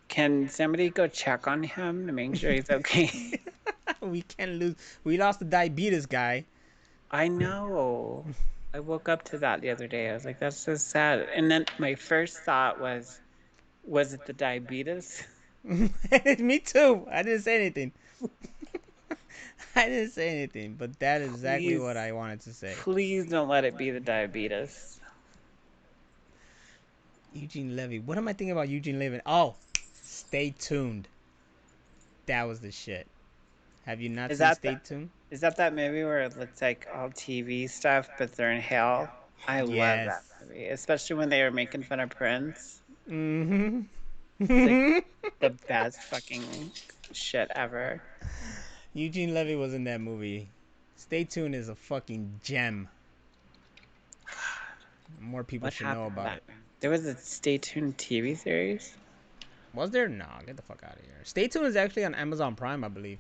[SPEAKER 2] Can somebody go check on him to make sure he's okay?
[SPEAKER 1] We can't lose. We lost the diabetes guy.
[SPEAKER 2] I know. I woke up to that the other day. I was like, that's so sad. And then my first thought was it the diabetes?
[SPEAKER 1] Me too. I didn't say anything. I didn't say anything, but that is exactly what I wanted to say.
[SPEAKER 2] Please don't let it be the diabetes.
[SPEAKER 1] Eugene Levy. What am I thinking about Eugene Levy? Oh, Stay Tuned. That was the shit. Have you not seen Stay Tuned?
[SPEAKER 2] Is that movie where it's like all TV stuff, but they're in hell? I love that movie, especially when they were making fun of Prince.
[SPEAKER 1] Mm-hmm.
[SPEAKER 2] It's like the best fucking shit ever.
[SPEAKER 1] Eugene Levy was in that movie. Stay Tuned is a fucking gem. More people should know about it.
[SPEAKER 2] There was a Stay Tuned TV series?
[SPEAKER 1] Was there? No, get the fuck out of here. Stay Tuned is actually on Amazon Prime, I believe.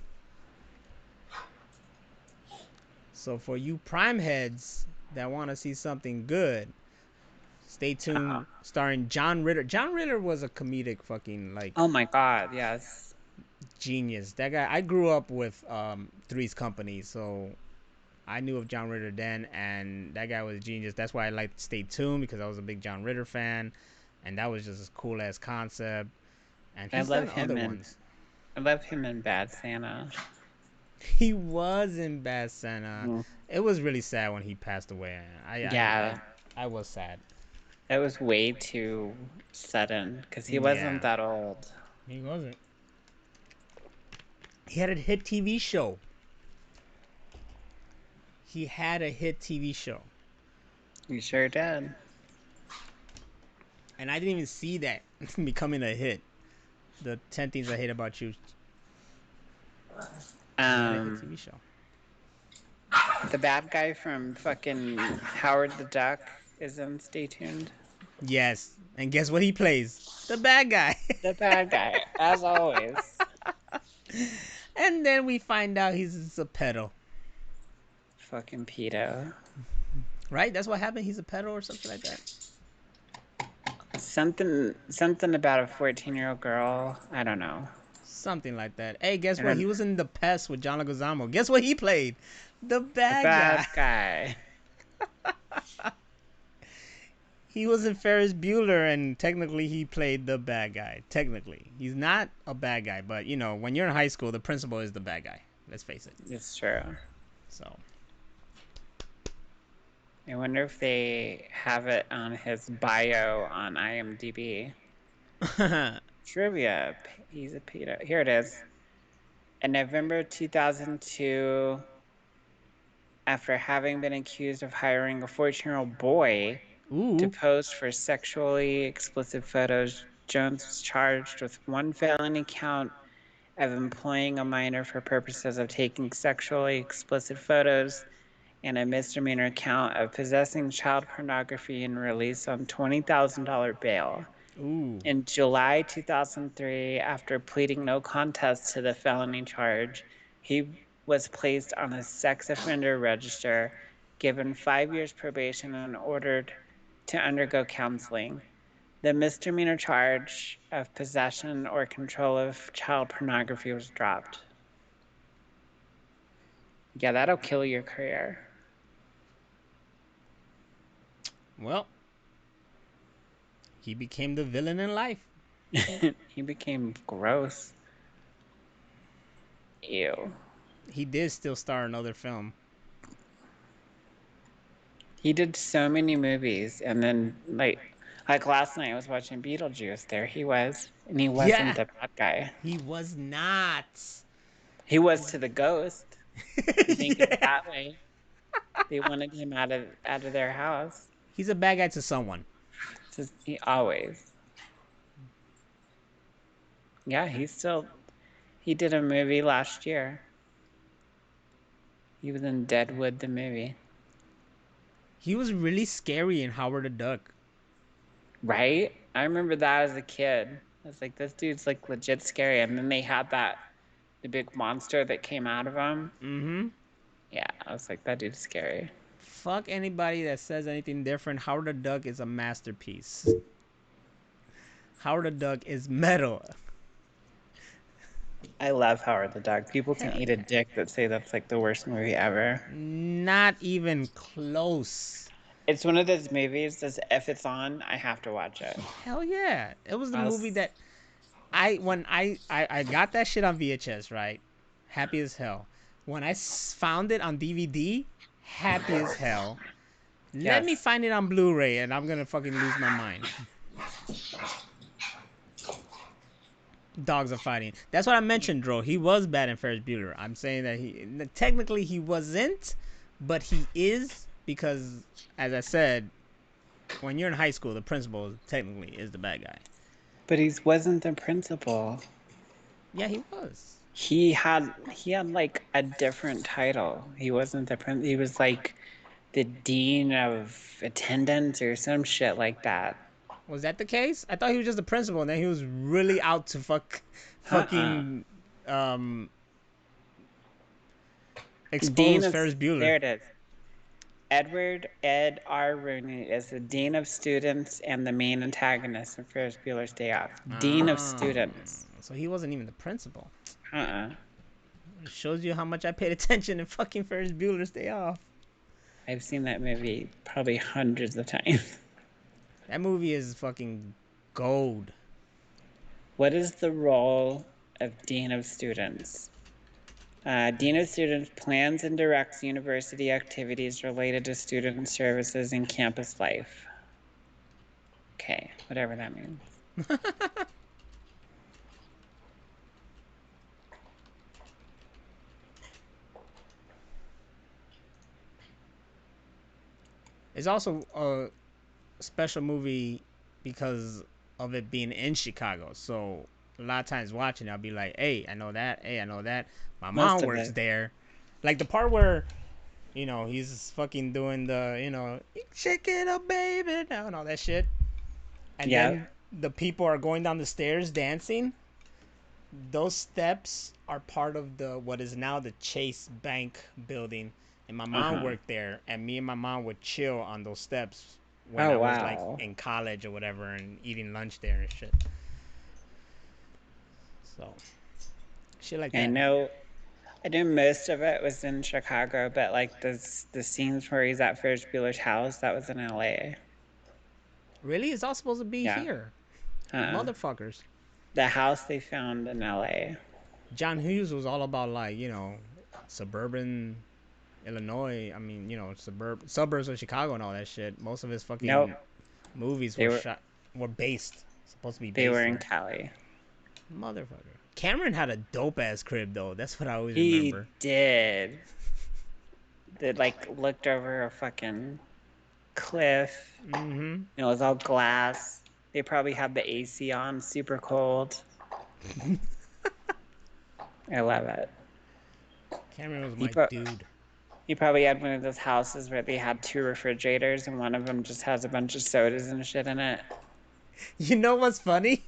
[SPEAKER 1] So for you Prime heads that want to see something good, Stay Tuned, starring John Ritter. John Ritter was a comedic fucking like.
[SPEAKER 2] Oh my god, yes.
[SPEAKER 1] Genius. That guy. I grew up with Three's Company, so I knew of John Ritter then, and that guy was genius. That's why I liked Stay Tuned, because I was a big John Ritter fan, and that was just a cool ass concept. And he's done other ones.
[SPEAKER 2] I love him in Bad Santa.
[SPEAKER 1] He was in Bad Santa. Mm. It was really sad when he passed away. I was sad.
[SPEAKER 2] It was way too sudden, because he wasn't that old.
[SPEAKER 1] He wasn't. He had a hit TV show. He had a hit TV show.
[SPEAKER 2] You sure did.
[SPEAKER 1] And I didn't even see that becoming a hit. The 10 Things I Hate About You. TV show.
[SPEAKER 2] The bad guy from fucking Howard the Duck is in Stay Tuned.
[SPEAKER 1] Yes. And guess what he plays? The bad guy.
[SPEAKER 2] The bad guy, as always.
[SPEAKER 1] And then we find out he's a pedo.
[SPEAKER 2] Fucking pedo.
[SPEAKER 1] Right? That's what happened? He's a pedo or something like that?
[SPEAKER 2] Something about a 14-year-old girl. I don't know.
[SPEAKER 1] Something like that. Hey, guess
[SPEAKER 2] And
[SPEAKER 1] what? He
[SPEAKER 2] then
[SPEAKER 1] was in The Pest with John Leguizamo. Guess what he played? The
[SPEAKER 2] the
[SPEAKER 1] bad guy.
[SPEAKER 2] bad guy.
[SPEAKER 1] He was in Ferris Bueller, and technically he played the bad guy. Technically, he's not a bad guy, but you know, when you're in high school, the principal is the bad guy. Let's face it.
[SPEAKER 2] It's true.
[SPEAKER 1] So,
[SPEAKER 2] I wonder if they have it on his bio on IMDb. Trivia. He's a pedo. Here it is. In November 2002, after having been accused of hiring a 14-year-old boy to
[SPEAKER 1] ooh,
[SPEAKER 2] pose for sexually explicit photos, Jones was charged with one felony count of employing a minor for purposes of taking sexually explicit photos and a misdemeanor count of possessing child pornography and released on $20,000 bail.
[SPEAKER 1] ooh,
[SPEAKER 2] In July 2003, after pleading no contest to the felony charge, he was placed on a sex offender register, given 5 years probation, and ordered to undergo counseling. The misdemeanor charge of possession or control of child pornography was dropped. Yeah, that'll kill your career.
[SPEAKER 1] well, he became the villain in life.
[SPEAKER 2] He became gross. Ew.
[SPEAKER 1] He did still star in another film.
[SPEAKER 2] He did so many movies, and then like last night I was watching Beetlejuice. There he was, and he wasn't
[SPEAKER 1] Yeah,
[SPEAKER 2] the bad guy.
[SPEAKER 1] he was not.
[SPEAKER 2] He was to the ghost. If you think of it
[SPEAKER 1] Yeah.
[SPEAKER 2] that way, they wanted him out of their house.
[SPEAKER 1] He's a bad guy to someone.
[SPEAKER 2] Just, he always. Yeah, he did a movie last year. He was in Deadwood the movie.
[SPEAKER 1] He was really scary in Howard the Duck.
[SPEAKER 2] Right? I remember that as a kid. I was like, this dude's like legit scary. And then they had the big monster that came out of him.
[SPEAKER 1] Mm-hmm.
[SPEAKER 2] Yeah, I was like, that dude's scary.
[SPEAKER 1] Fuck anybody that says anything different. Howard the Duck is a masterpiece. Howard the Duck is metal.
[SPEAKER 2] I love Howard the Duck. People can
[SPEAKER 1] Hell
[SPEAKER 2] eat a
[SPEAKER 1] yeah.
[SPEAKER 2] dick that say that's like the worst movie ever.
[SPEAKER 1] Not even close.
[SPEAKER 2] It's one of those movies that if it's on, I have to watch it.
[SPEAKER 1] Hell yeah. It was the
[SPEAKER 2] I'll
[SPEAKER 1] movie that when I got that shit on VHS, right? Happy as hell. When I found it on DVD, happy as hell. Let me
[SPEAKER 2] Yes.
[SPEAKER 1] find it on Blu-ray and I'm gonna fucking lose my mind. Dogs are fighting. That's what I mentioned, Dro. He was bad in Ferris Bueller. I'm saying that technically he wasn't, but he is because, as I said, when you're in high school, the principal technically is the bad guy.
[SPEAKER 2] But he wasn't the principal.
[SPEAKER 1] Yeah, he was.
[SPEAKER 2] He had like a different title. He wasn't the principal. He was like the dean of attendance or some shit like that.
[SPEAKER 1] Was that the case? I thought he was just the principal, and then he was really out to fucking um,
[SPEAKER 2] Dean
[SPEAKER 1] expose
[SPEAKER 2] of
[SPEAKER 1] Ferris Bueller.
[SPEAKER 2] There it is. Edward Ed R. Rooney is the dean of students and the main antagonist in Ferris Bueller's Day Off. Dean of students.
[SPEAKER 1] So he wasn't even the principal.
[SPEAKER 2] Uh-uh.
[SPEAKER 1] It shows you how much I paid attention in fucking Ferris Bueller's Day Off.
[SPEAKER 2] I've seen that movie probably hundreds of times.
[SPEAKER 1] That movie is fucking gold.
[SPEAKER 2] What is the role of dean of students? Dean of Students plans and directs university activities related to student services and campus life. Okay, whatever that means.
[SPEAKER 1] It's also a special movie because of it being in Chicago. So a lot of times watching, I'll be like, "Hey, I know that. Hey, I know that." My
[SPEAKER 2] Most
[SPEAKER 1] mom
[SPEAKER 2] of
[SPEAKER 1] works
[SPEAKER 2] it.
[SPEAKER 1] there. Like the part where, he's fucking doing the, shake it up, baby, now and all that shit. And
[SPEAKER 2] Yeah.
[SPEAKER 1] then the people are going down the stairs dancing. Those steps are part of the what is now the Chase Bank building. And my mom worked there, and me and my mom would chill on those steps when I was like
[SPEAKER 2] wow.
[SPEAKER 1] in college or whatever and eating lunch there and shit. So Shit like
[SPEAKER 2] I
[SPEAKER 1] that.
[SPEAKER 2] know. I knew most of it was in Chicago, but like the scenes where he's at Ferris Bueller's house, that was in LA.
[SPEAKER 1] Really? It's all supposed to be
[SPEAKER 2] Yeah.
[SPEAKER 1] here.
[SPEAKER 2] Uh-uh.
[SPEAKER 1] Motherfuckers.
[SPEAKER 2] The house they found in LA.
[SPEAKER 1] John Hughes was all about like, suburban Illinois. I mean, suburbs of Chicago and all that shit. Most of his
[SPEAKER 2] Nope.
[SPEAKER 1] fucking movies
[SPEAKER 2] They
[SPEAKER 1] were
[SPEAKER 2] were
[SPEAKER 1] shot were based supposed to be
[SPEAKER 2] they were
[SPEAKER 1] based
[SPEAKER 2] in
[SPEAKER 1] there.
[SPEAKER 2] Cali.
[SPEAKER 1] Motherfucker. Cameron had a dope ass crib though. That's what I always
[SPEAKER 2] He
[SPEAKER 1] remember.
[SPEAKER 2] did. They like looked over a fucking cliff.
[SPEAKER 1] Mm-hmm.
[SPEAKER 2] It was all glass. They probably had the AC on, super cold. I love it.
[SPEAKER 1] Cameron was
[SPEAKER 2] He
[SPEAKER 1] my
[SPEAKER 2] pro-
[SPEAKER 1] dude.
[SPEAKER 2] he probably had one of those houses where they had two refrigerators and one of them just has a bunch of sodas and shit in it.
[SPEAKER 1] You know what's funny?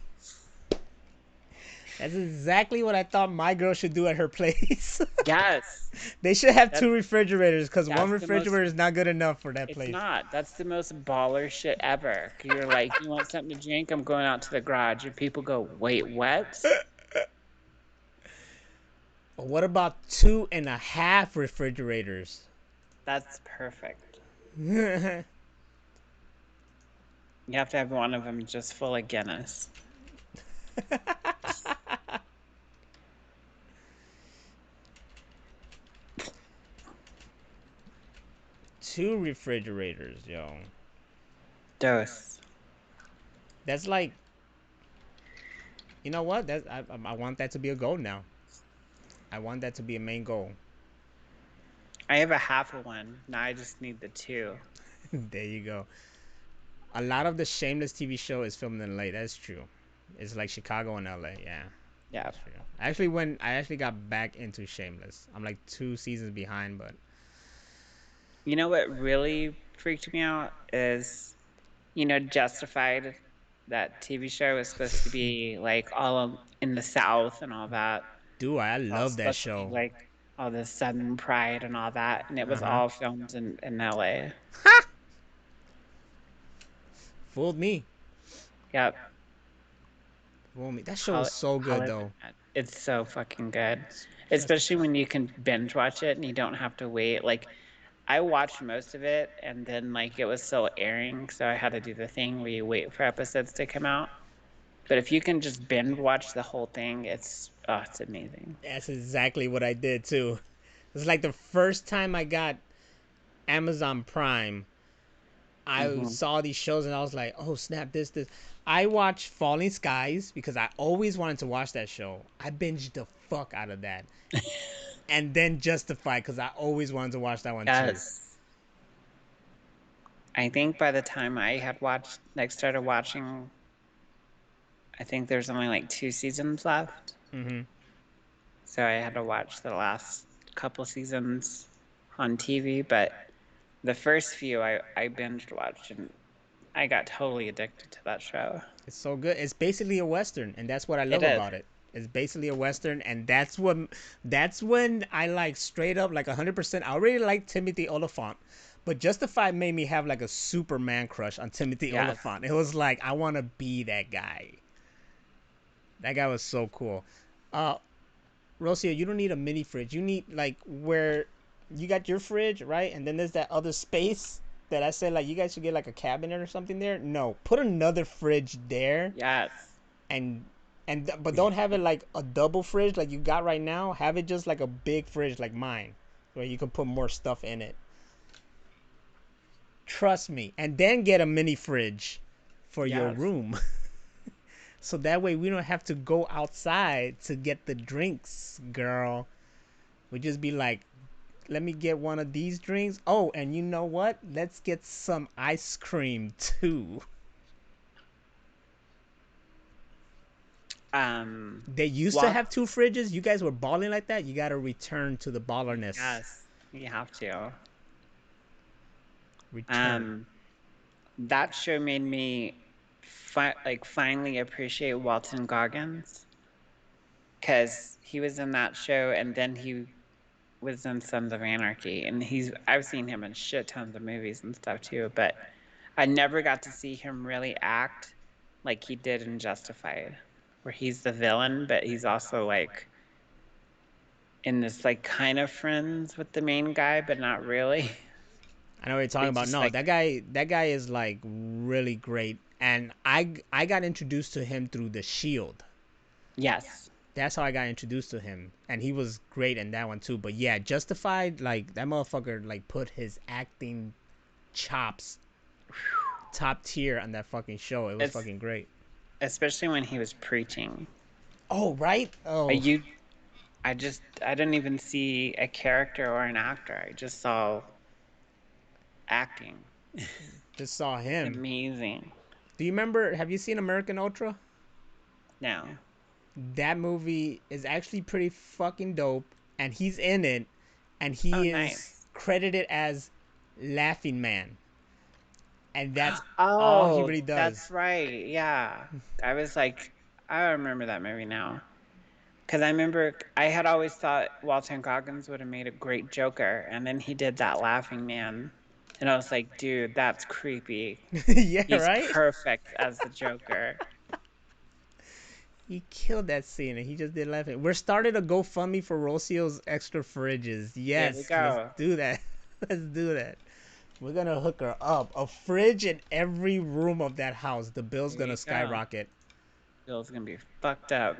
[SPEAKER 1] That's exactly what I thought my girl should do at her place.
[SPEAKER 2] Yes.
[SPEAKER 1] They should have
[SPEAKER 2] That's
[SPEAKER 1] two refrigerators because one
[SPEAKER 2] that's the most
[SPEAKER 1] refrigerator is not good enough for that
[SPEAKER 2] it's
[SPEAKER 1] place.
[SPEAKER 2] not. That's the most baller shit ever. You're like, you want something to drink? I'm going out to the garage. And people go, wait, what?
[SPEAKER 1] But what about 2.5 refrigerators?
[SPEAKER 2] That's perfect.
[SPEAKER 1] Two
[SPEAKER 2] You have to have one of them just full of Guinness.
[SPEAKER 1] refrigerators, yo.
[SPEAKER 2] Dose.
[SPEAKER 1] That's like, you know what? I want that to be a goal now. I want that to be a main goal.
[SPEAKER 2] I have a half of one. Now I just need the two.
[SPEAKER 1] There you go. A lot of the Shameless TV show is filmed in LA. That's true. It's like Chicago and LA. Yeah,
[SPEAKER 2] Yeah.
[SPEAKER 1] that's true. I actually got back into Shameless. I'm like 2 seasons behind, but
[SPEAKER 2] You know what really freaked me out is, Justified, that TV show is supposed to be like in the South and all that.
[SPEAKER 1] dude, I
[SPEAKER 2] It's all
[SPEAKER 1] love that
[SPEAKER 2] supposed to be
[SPEAKER 1] show.
[SPEAKER 2] like all the Southern pride and all that. And it
[SPEAKER 1] Uh
[SPEAKER 2] was
[SPEAKER 1] huh.
[SPEAKER 2] all filmed in LA.
[SPEAKER 1] Fooled me.
[SPEAKER 2] Yep.
[SPEAKER 1] Fooled me. That show was so good
[SPEAKER 2] Hollywood.
[SPEAKER 1] though.
[SPEAKER 2] It's so fucking good. Especially
[SPEAKER 1] Justified.
[SPEAKER 2] when you can binge watch it and you don't have to wait. Like, I watched most of it and then like it was still airing, so I had to do the thing where you wait for episodes to come out. But if you can just binge watch the whole thing, it's amazing.
[SPEAKER 1] That's exactly what I did too. It's like the first time I got Amazon Prime, I
[SPEAKER 2] Hmm.
[SPEAKER 1] saw these shows and I was like, oh snap, this. I watched Falling Skies because I always wanted to watch that show. I binged the fuck out of that. And then Justified because I always wanted to watch that one too.
[SPEAKER 2] Yes. I think by the time I had started watching, I think there's only like 2 seasons left.
[SPEAKER 1] Mm-hmm.
[SPEAKER 2] So I had to watch the last couple seasons on TV, but the first few I binged watched and I got totally addicted to that show.
[SPEAKER 1] It's so good. It's basically a western, and that's what I
[SPEAKER 2] It
[SPEAKER 1] love
[SPEAKER 2] is.
[SPEAKER 1] about it. It's basically a western, and that's when I like straight up like 100%. I already like Timothy Oliphant, but Justified made me have like a Superman crush on Timothy
[SPEAKER 2] Yes.
[SPEAKER 1] Oliphant. It was like I want to be that guy. That guy was so cool. Uh, Rocio, you don't need a mini fridge. You need like where you got your fridge, right? And then there's that other space that I said like you guys should get like a cabinet or something there. No, put another fridge there
[SPEAKER 2] Yes.
[SPEAKER 1] and but don't have it like a double fridge like you got right now. Have it just like a big fridge like mine, where you can put more stuff in it. Trust me, and then get a mini fridge for your
[SPEAKER 2] Yes.
[SPEAKER 1] room, so that way we don't have to go outside to get the drinks, girl. We just be like, let me get one of these drinks. Oh, and you know what? Let's get some ice cream too. They used to
[SPEAKER 2] Walk.
[SPEAKER 1] have two fridges. You guys were balling like that. You got to return to the ballerness.
[SPEAKER 2] Yes. You have to.
[SPEAKER 1] Return.
[SPEAKER 2] Um, that show made me finally appreciate Walton Goggins because he was in that show and then he was in Sons of Anarchy and I've seen him in shit tons of movies and stuff too, but I never got to see him really act like he did in Justified, where he's the villain, but he's also like in this like kind of friends with the main guy, but not really.
[SPEAKER 1] I know what you're
[SPEAKER 2] They
[SPEAKER 1] talking about.
[SPEAKER 2] just
[SPEAKER 1] No,
[SPEAKER 2] like
[SPEAKER 1] that guy is like really great, and I got introduced to him through The Shield.
[SPEAKER 2] yes.
[SPEAKER 1] That's how I got introduced to him, and he was great in that one too. But yeah, Justified, like that motherfucker, like put his acting chops top tier on that fucking show. It was
[SPEAKER 2] It's
[SPEAKER 1] fucking great.
[SPEAKER 2] especially when he was preaching.
[SPEAKER 1] Oh right. Oh,
[SPEAKER 2] You I didn't even see a character or an actor. I just saw acting.
[SPEAKER 1] just saw him.
[SPEAKER 2] Amazing.
[SPEAKER 1] Do you remember? Have you seen American Ultra?
[SPEAKER 2] No.
[SPEAKER 1] That movie is actually pretty fucking dope, and he's in it, and
[SPEAKER 2] Oh,
[SPEAKER 1] he is
[SPEAKER 2] nice.
[SPEAKER 1] credited as Laughing Man, and that's all he
[SPEAKER 2] Oh,
[SPEAKER 1] really
[SPEAKER 2] that's
[SPEAKER 1] does.
[SPEAKER 2] right. Yeah. I was like, I remember that movie now. Because I remember I had always thought Walton Goggins would have made a great Joker, and then he did that Laughing Man. And I was like, dude, that's creepy.
[SPEAKER 1] Yeah,
[SPEAKER 2] He's
[SPEAKER 1] right.
[SPEAKER 2] perfect as the Joker.
[SPEAKER 1] He killed that scene, and he just did laughing. We're starting a GoFundMe for Rocio's extra fridges.
[SPEAKER 2] There we
[SPEAKER 1] Yes, let's
[SPEAKER 2] go.
[SPEAKER 1] do that. Let's do that. We're gonna hook her up. A fridge in every room of that house. The bill's
[SPEAKER 2] There
[SPEAKER 1] gonna
[SPEAKER 2] you go.
[SPEAKER 1] skyrocket.
[SPEAKER 2] Bill's gonna be fucked up.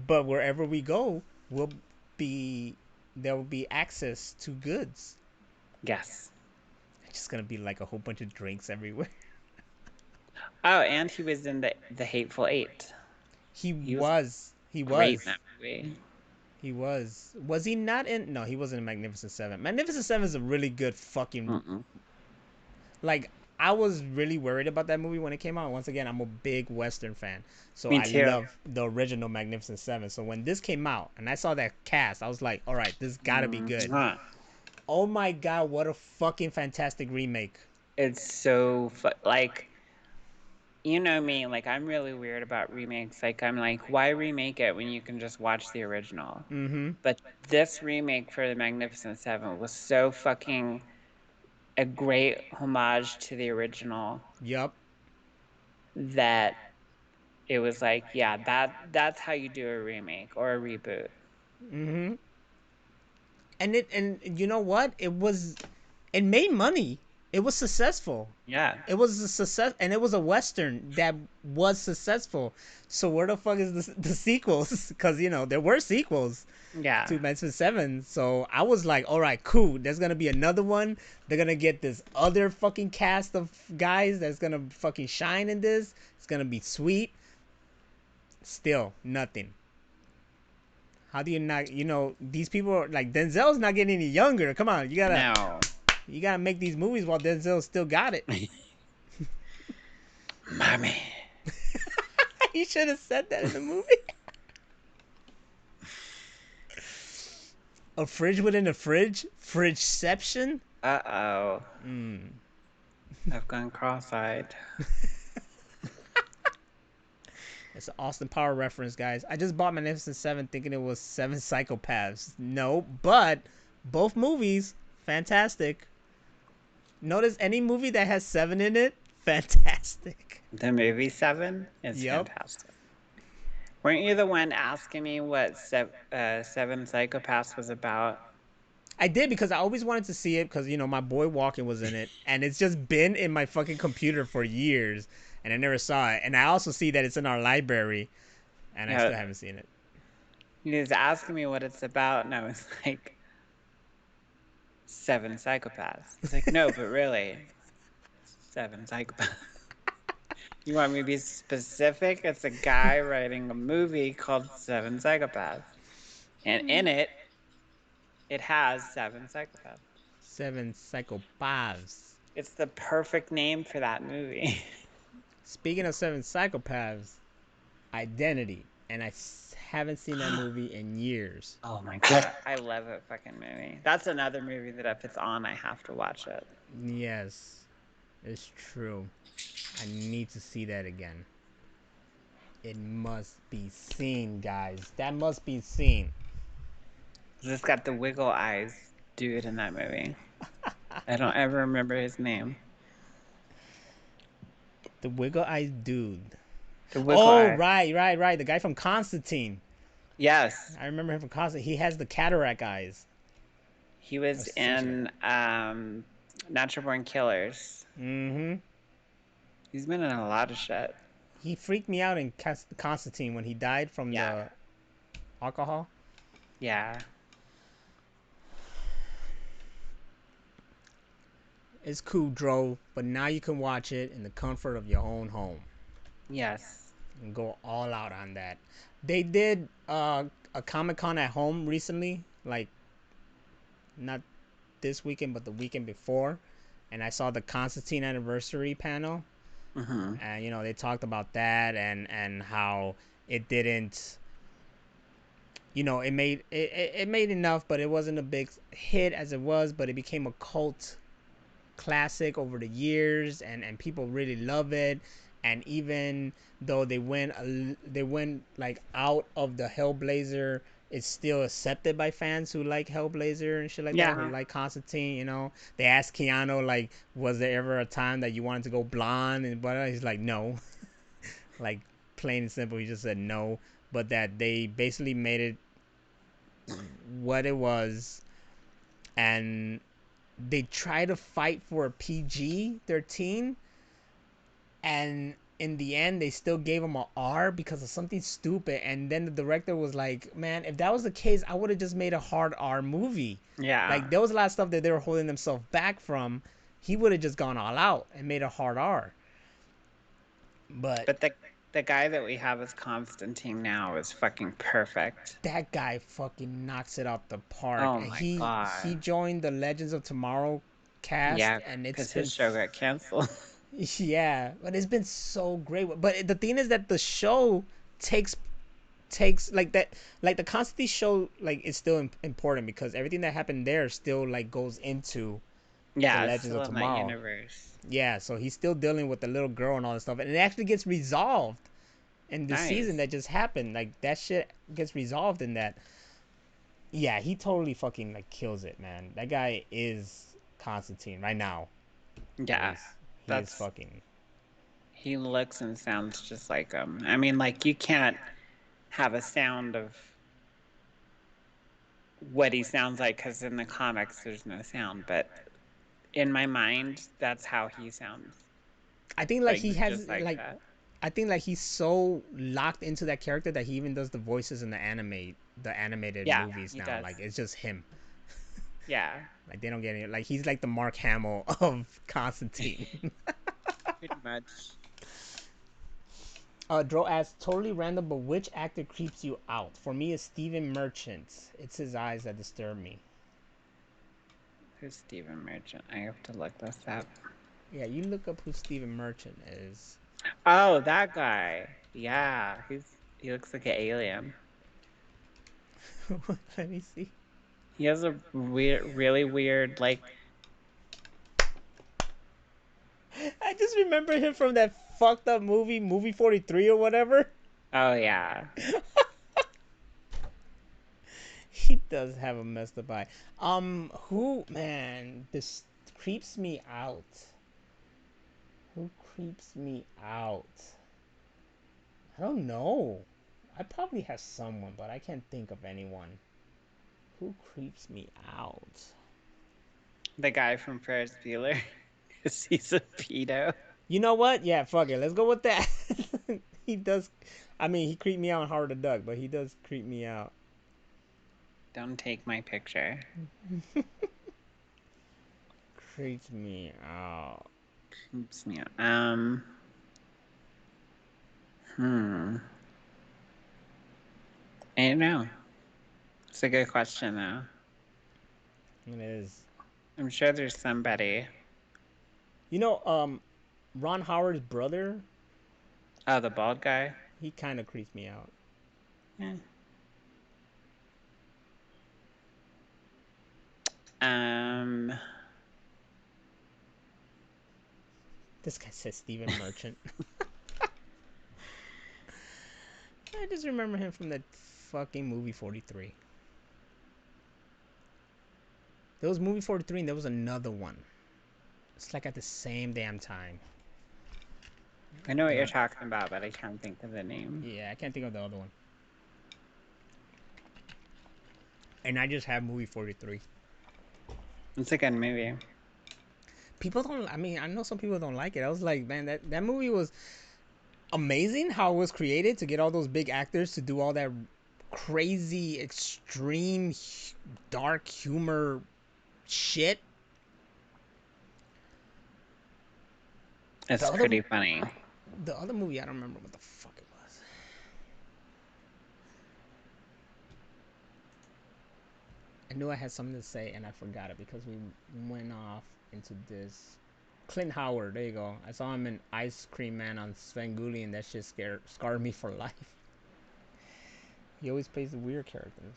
[SPEAKER 1] But wherever we go, we'll be there will be access to goods.
[SPEAKER 2] Yes.
[SPEAKER 1] It's just gonna be like a whole bunch of drinks everywhere.
[SPEAKER 2] Oh, and he was in the Hateful Eight.
[SPEAKER 1] He
[SPEAKER 2] He was
[SPEAKER 1] was. He
[SPEAKER 2] great in
[SPEAKER 1] was.
[SPEAKER 2] that movie.
[SPEAKER 1] He was. Was he not in? No, he wasn't in Magnificent Seven. Magnificent Seven is a really good fucking.
[SPEAKER 2] Mm-mm.
[SPEAKER 1] Like, I was really worried about that movie when it came out. Once again, I'm a big Western fan, so
[SPEAKER 2] Me
[SPEAKER 1] I
[SPEAKER 2] too.
[SPEAKER 1] love the original Magnificent Seven. So when this came out and I saw that cast, I was like, all right, this gotta be good.
[SPEAKER 2] Mwah.
[SPEAKER 1] Oh my god, what a fucking fantastic remake.
[SPEAKER 2] It's so like you know me, like I'm really weird about remakes. Like I'm like, why remake it when you can just watch the original?
[SPEAKER 1] Mm-hmm.
[SPEAKER 2] But this remake for the Magnificent Seven was so fucking a great homage to the original
[SPEAKER 1] Yup.
[SPEAKER 2] that it was like, yeah, that's how you do a remake or a reboot.
[SPEAKER 1] Mm-hmm. And you know what? It made money. It was successful.
[SPEAKER 2] Yeah.
[SPEAKER 1] It was a success, and it was a western that was successful. So where the fuck is the sequels? Because there were sequels
[SPEAKER 2] Yeah.
[SPEAKER 1] to Magnificent Seven. So I was like, all right, cool. There's gonna be another one. They're gonna get this other fucking cast of guys that's gonna fucking shine in this. It's gonna be sweet. Still nothing. How do you not? These people are like Denzel's not getting any younger. Come on, you gotta
[SPEAKER 2] No.
[SPEAKER 1] you gotta make these movies while Denzel still got it.
[SPEAKER 2] Mommy.
[SPEAKER 1] You should have said that in the movie. A fridge within a fridge? Fridgeception?
[SPEAKER 2] Uh-oh. I've gone cross-eyed.
[SPEAKER 1] It's an Austin Power reference, guys. I just bought Magnificent Seven thinking it was Seven Psychopaths. No, but both movies, fantastic. Notice any movie that has seven in it, fantastic.
[SPEAKER 2] The movie Seven is
[SPEAKER 1] Yep.
[SPEAKER 2] fantastic. Weren't you the one asking me what Seven Psychopaths was about?
[SPEAKER 1] I did because I always wanted to see it because my boy Walken was in it, and it's just been in my fucking computer for years, and I never saw it. And I also see that it's in our library, and I
[SPEAKER 2] Yeah,
[SPEAKER 1] still haven't seen it.
[SPEAKER 2] he was asking me what it's about, and I was like, Seven Psychopaths. He's like, no, but really, Seven Psychopaths. You want me to be specific? It's a guy writing a movie called Seven Psychopaths. And in it, it has seven psychopaths.
[SPEAKER 1] Seven Psychopaths.
[SPEAKER 2] It's the perfect name for that movie.
[SPEAKER 1] Speaking of Seven Psychopaths, Identity, and I haven't seen that movie in years.
[SPEAKER 2] Oh my god, I love that fucking movie. That's another movie that if it's on, I have to watch it.
[SPEAKER 1] Yes, it's true. I need to see that again. It must be seen, guys. That must be seen.
[SPEAKER 2] It's got the wiggle eyes dude in that movie. I don't ever remember his name.
[SPEAKER 1] The Wiggle Eyes Dude.
[SPEAKER 2] The wiggle
[SPEAKER 1] Oh,
[SPEAKER 2] eye.
[SPEAKER 1] right. The guy from Constantine.
[SPEAKER 2] Yes.
[SPEAKER 1] I remember him from Constantine. He has the cataract eyes.
[SPEAKER 2] He
[SPEAKER 1] Or
[SPEAKER 2] was
[SPEAKER 1] some shit like
[SPEAKER 2] in Natural Born Killers.
[SPEAKER 1] that. Mm-hmm.
[SPEAKER 2] He's been in a lot of shit.
[SPEAKER 1] He freaked me out in Constantine when he died from
[SPEAKER 2] Yeah.
[SPEAKER 1] the alcohol.
[SPEAKER 2] Yeah.
[SPEAKER 1] It's cool, Dro, but now you can watch it in the comfort of your own home
[SPEAKER 2] Yes.
[SPEAKER 1] and go all out on that. They did a Comic-Con at home recently, like not this weekend, but the weekend before, and I saw the Constantine anniversary panel,
[SPEAKER 2] Mm-hmm.
[SPEAKER 1] and they talked about that and how it didn't. It made enough, but it wasn't a big hit as it was, but it became a cult classic over the years, and people really love it. And even though they went like out of the Hellblazer, it's still accepted by fans who like Hellblazer and shit like that, who
[SPEAKER 2] Yeah.
[SPEAKER 1] like Constantine. They asked Keanu, like, was there ever a time that you wanted to go blonde? And but he's like, no. Like, plain and simple, he just said no. But that they basically made it what it was, and they try to fight for a PG-13, and in the end they still gave him a R because of something stupid. And then the director was like, man, if that was the case, I would have just made a hard R movie.
[SPEAKER 2] Yeah.
[SPEAKER 1] Like, there was a lot of stuff that they were holding themselves back from. He would have just gone all out and made a hard R. But
[SPEAKER 2] But the guy that we have as Constantine now is fucking perfect.
[SPEAKER 1] that guy fucking knocks it out the park.
[SPEAKER 2] Oh
[SPEAKER 1] And
[SPEAKER 2] my
[SPEAKER 1] he
[SPEAKER 2] god.
[SPEAKER 1] joined the Legends of Tomorrow cast,
[SPEAKER 2] Yeah,
[SPEAKER 1] and it's
[SPEAKER 2] because
[SPEAKER 1] been
[SPEAKER 2] his show got canceled.
[SPEAKER 1] yeah, but it's been so great. But the thing is that the show takes like that, like the Constantine show, like, it's still important because everything that happened there still like goes into the
[SPEAKER 2] Yeah, it's
[SPEAKER 1] Legends
[SPEAKER 2] still
[SPEAKER 1] of
[SPEAKER 2] in that
[SPEAKER 1] Tomorrow.
[SPEAKER 2] universe.
[SPEAKER 1] Yeah, so he's still dealing with the little girl and all this stuff, and it actually gets resolved in the season
[SPEAKER 2] Nice.
[SPEAKER 1] that just happened. Like, that shit gets resolved in that. Yeah, he totally fucking like kills it, man. That guy is Constantine right now. At
[SPEAKER 2] Yeah,
[SPEAKER 1] least he is
[SPEAKER 2] that's
[SPEAKER 1] fucking.
[SPEAKER 2] he looks and sounds just like him. I mean, like you can't have a sound of what he sounds like because in the comics there's no sound, but in my mind that's how he sounds.
[SPEAKER 1] I think like
[SPEAKER 2] Like
[SPEAKER 1] he has
[SPEAKER 2] just like
[SPEAKER 1] like
[SPEAKER 2] that.
[SPEAKER 1] I think like he's so locked into that character that he even does the voices in the animated
[SPEAKER 2] Yeah,
[SPEAKER 1] movies
[SPEAKER 2] he
[SPEAKER 1] now.
[SPEAKER 2] does.
[SPEAKER 1] Like, it's just him.
[SPEAKER 2] Yeah,
[SPEAKER 1] Like, they don't get any. Like, he's like the Mark Hamill of Constantine.
[SPEAKER 2] pretty much.
[SPEAKER 1] Dro asks, totally random, but which actor creeps you out? For me, it's Stephen Merchant. It's his eyes that disturb me.
[SPEAKER 2] Who's Stephen Merchant? I have to look this up.
[SPEAKER 1] Yeah, you look up who Stephen Merchant is.
[SPEAKER 2] Oh, that guy. Yeah, he looks like an alien.
[SPEAKER 1] Let me see.
[SPEAKER 2] He has a weird, really weird, like,
[SPEAKER 1] I just remember him from that fucked up movie 43 or whatever.
[SPEAKER 2] oh yeah.
[SPEAKER 1] He does have a messed up eye. Who, man, this creeps me out. Who creeps me out? I don't know. I probably have someone, but I can't think of anyone. Who creeps me out?
[SPEAKER 2] The guy from Ferris Bueller. 'Cause he's a pedo.
[SPEAKER 1] You know what? Yeah, fuck it. Let's go with that. He does. I mean, he creeped me out in Howard the Duck, but he does creep me out.
[SPEAKER 2] Don't take my picture.
[SPEAKER 1] Creeps me out.
[SPEAKER 2] Oops, me out. I don't know. It's a good question though.
[SPEAKER 1] It is.
[SPEAKER 2] I'm sure there's somebody.
[SPEAKER 1] Ron Howard's brother,
[SPEAKER 2] Oh, the bald guy.
[SPEAKER 1] he kind of creeps me out.
[SPEAKER 2] Yeah. Um.
[SPEAKER 1] This guy says Stephen Merchant. I just remember him from that fucking movie 43. There was movie 43 and there was another one. It's like at the same damn time.
[SPEAKER 2] I know what you're talking about, but I can't think of the name.
[SPEAKER 1] Yeah, I can't think of the other one. And I just have movie 43.
[SPEAKER 2] It's a good movie.
[SPEAKER 1] People don't. I mean, I know some people don't like it. I was like, man, that movie was amazing. How it was created to get all those big actors to do all that crazy, extreme, dark humor shit.
[SPEAKER 2] It's pretty funny.
[SPEAKER 1] The other movie, I don't remember what the fuck it was. I knew I had something to say and I forgot it because we went off into this. Clint Howard, there you go. I saw him in Ice Cream Man on Svengoolie, and that shit scarred me for life. He always plays the weird characters.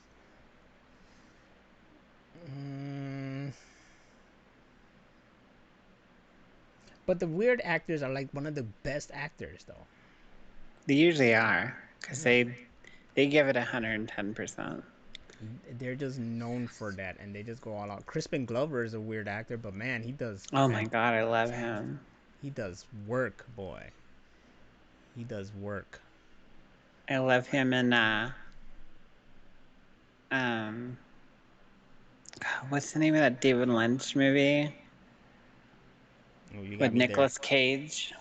[SPEAKER 1] But the weird actors are like one of the best actors, though.
[SPEAKER 2] They usually are, because they give it 110%.
[SPEAKER 1] They're just known for that, and they just go all out. Crispin Glover is a weird actor, but man, he does.
[SPEAKER 2] Oh my god, I love him.
[SPEAKER 1] He does work, boy. He does work.
[SPEAKER 2] I love him in what's the name of that David Lynch movie? With Nicolas Cage.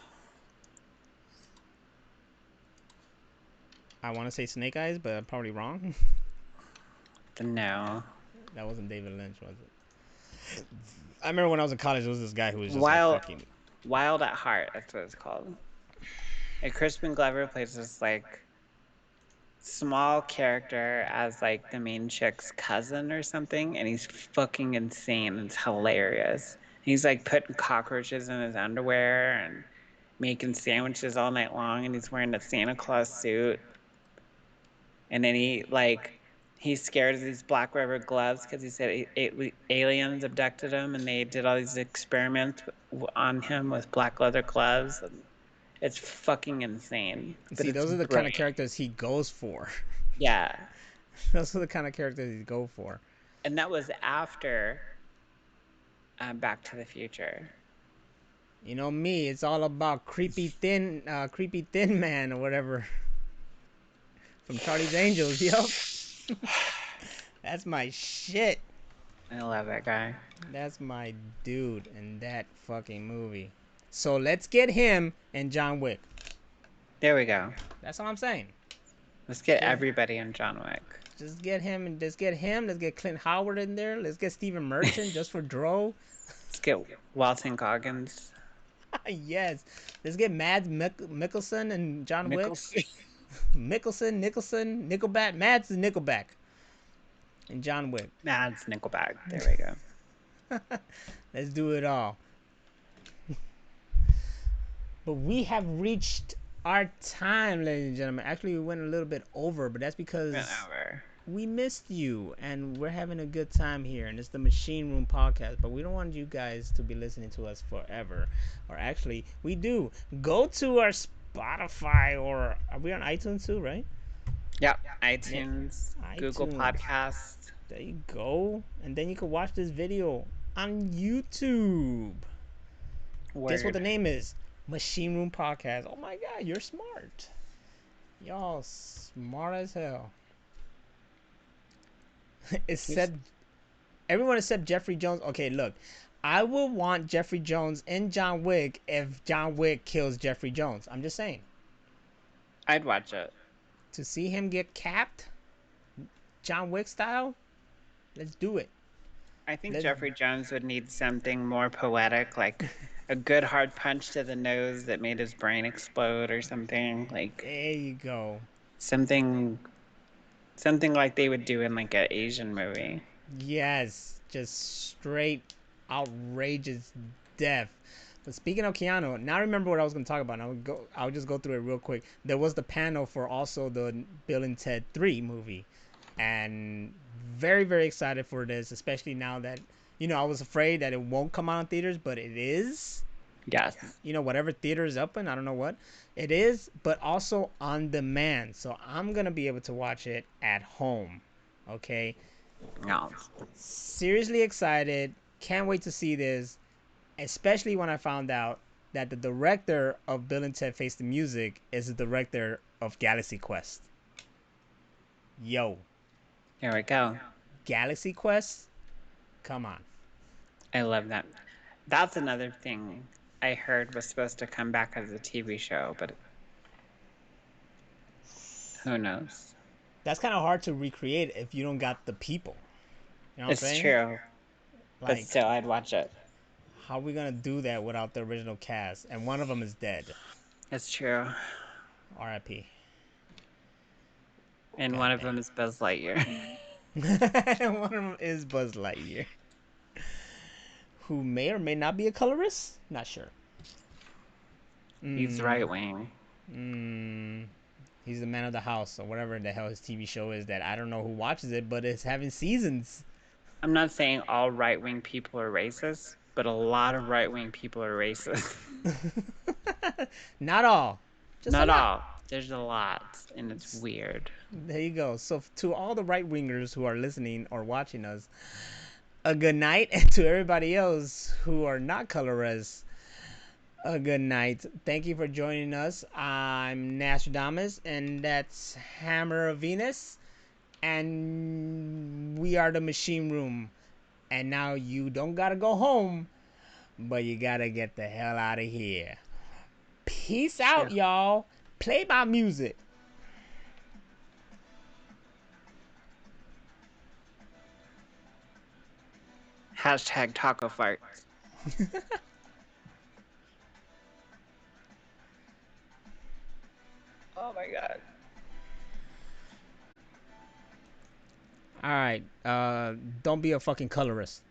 [SPEAKER 1] I want to say Snake Eyes, but I'm probably wrong.
[SPEAKER 2] No.
[SPEAKER 1] That wasn't David Lynch, was it? I remember when I was in college, there was this guy who was just
[SPEAKER 2] Wild,
[SPEAKER 1] like fucking...
[SPEAKER 2] Wild at Heart, that's what it's called. And Crispin Glover plays this, like, small character as, like, the main chick's cousin or something, and he's fucking insane. It's hilarious. He's, like, putting cockroaches in his underwear and making sandwiches all night long, and he's wearing a Santa Claus suit. And then he's scared of these black rubber gloves because he said aliens abducted him and they did all these experiments on him with black leather gloves. And it's fucking insane.
[SPEAKER 1] See, those are the kind of characters he goes for.
[SPEAKER 2] Yeah.
[SPEAKER 1] Those are the kind of characters he go for.
[SPEAKER 2] And that was after Back to the Future.
[SPEAKER 1] You know me, it's all about creepy thin man or whatever. From Charlie's Angels, yup. That's my shit.
[SPEAKER 2] I love that guy.
[SPEAKER 1] That's my dude in that fucking movie. So let's get him and John Wick.
[SPEAKER 2] There we go.
[SPEAKER 1] That's all I'm saying.
[SPEAKER 2] Let's get everybody in John Wick.
[SPEAKER 1] Just get him and let's get him. Let's get Clint Howard in there. Let's get Stephen Merchant just for Dro.
[SPEAKER 2] Let's get Walton Goggins.
[SPEAKER 1] Yes. Let's get Mads Mikkelsen and John Wick. Nicholson, Nickelback. Mads is Nickelback. And John Wick.
[SPEAKER 2] Mads Nickelback. There we go.
[SPEAKER 1] Let's do it all. But we have reached our time, ladies and gentlemen. Actually, we went a little bit over, but that's because we missed you, and we're having a good time here, and it's the Machine Room Podcast, but we don't want you guys to be listening to us forever. Or actually, we do. Go to our Spotify, or are we on iTunes too, right?
[SPEAKER 2] Yep, iTunes, Google Podcasts.
[SPEAKER 1] There you go. And then you can watch this video on YouTube. Guess what the name is? Machine Room Podcast. Oh my god, you're smart. Y'all smart as hell. Everyone except Jeffrey Jones. Okay, look. I will want Jeffrey Jones in John Wick if John Wick kills Jeffrey Jones. I'm just saying.
[SPEAKER 2] I'd watch it.
[SPEAKER 1] To see him get capped, John Wick style, let's do it.
[SPEAKER 2] I think Jeffrey Jones would need something more poetic, like a good hard punch to the nose that made his brain explode or something. Like,
[SPEAKER 1] there you go.
[SPEAKER 2] Something like they would do in like an Asian movie.
[SPEAKER 1] Yes, just straight outrageous death. But speaking of Keanu, now I remember what I was going to talk about. I'll just go through it real quick. There was the panel for also the Bill and Ted 3 movie, and very, very excited for this, especially now that, I was afraid that it won't come out in theaters, but it is.
[SPEAKER 2] Yes.
[SPEAKER 1] Whatever theater is open, I don't know what it is, but also on demand. So I'm going to be able to watch it at home. Okay.
[SPEAKER 2] No.
[SPEAKER 1] Seriously excited. Can't wait to see this, especially when I found out that the director of Bill and Ted Face the Music is the director of Galaxy Quest. Yo,
[SPEAKER 2] There we go.
[SPEAKER 1] Galaxy Quest? Come on.
[SPEAKER 2] I love that. That's another thing I heard was supposed to come back as a TV show, but who knows?
[SPEAKER 1] That's kind of hard to recreate if you don't got the people. You know what I'm
[SPEAKER 2] It's
[SPEAKER 1] saying?
[SPEAKER 2] true, but
[SPEAKER 1] Like,
[SPEAKER 2] still, I'd watch it.
[SPEAKER 1] how are we gonna do that without the original cast? And one of them is dead.
[SPEAKER 2] It's true.
[SPEAKER 1] R.I.P.
[SPEAKER 2] And
[SPEAKER 1] God
[SPEAKER 2] one of them is Buzz Lightyear.
[SPEAKER 1] damn. One of them is Buzz Lightyear, who may or may not be a colorist. Not sure.
[SPEAKER 2] He's right wing.
[SPEAKER 1] He's the man of the house, or whatever the hell his TV show is that I don't know who watches it, but it's having seasons.
[SPEAKER 2] I'm not saying all right wing people are racist, but a lot of right wing people are racist.
[SPEAKER 1] Not all. Just
[SPEAKER 2] Not
[SPEAKER 1] a lot.
[SPEAKER 2] all. There's a lot, and it's weird.
[SPEAKER 1] There you go. So to all the right wingers who are listening or watching us, a good night, and to everybody else who are not colorists, a good night. Thank you for joining us. I'm Nostradamus, and that's Hammer of Venus, and we are the Machine Room. And now you don't gotta go home, but you gotta get the hell out of here. Peace out, y'all. Play my music.
[SPEAKER 2] Hashtag taco farts. Oh my god.
[SPEAKER 1] All right. Don't be a fucking colorist.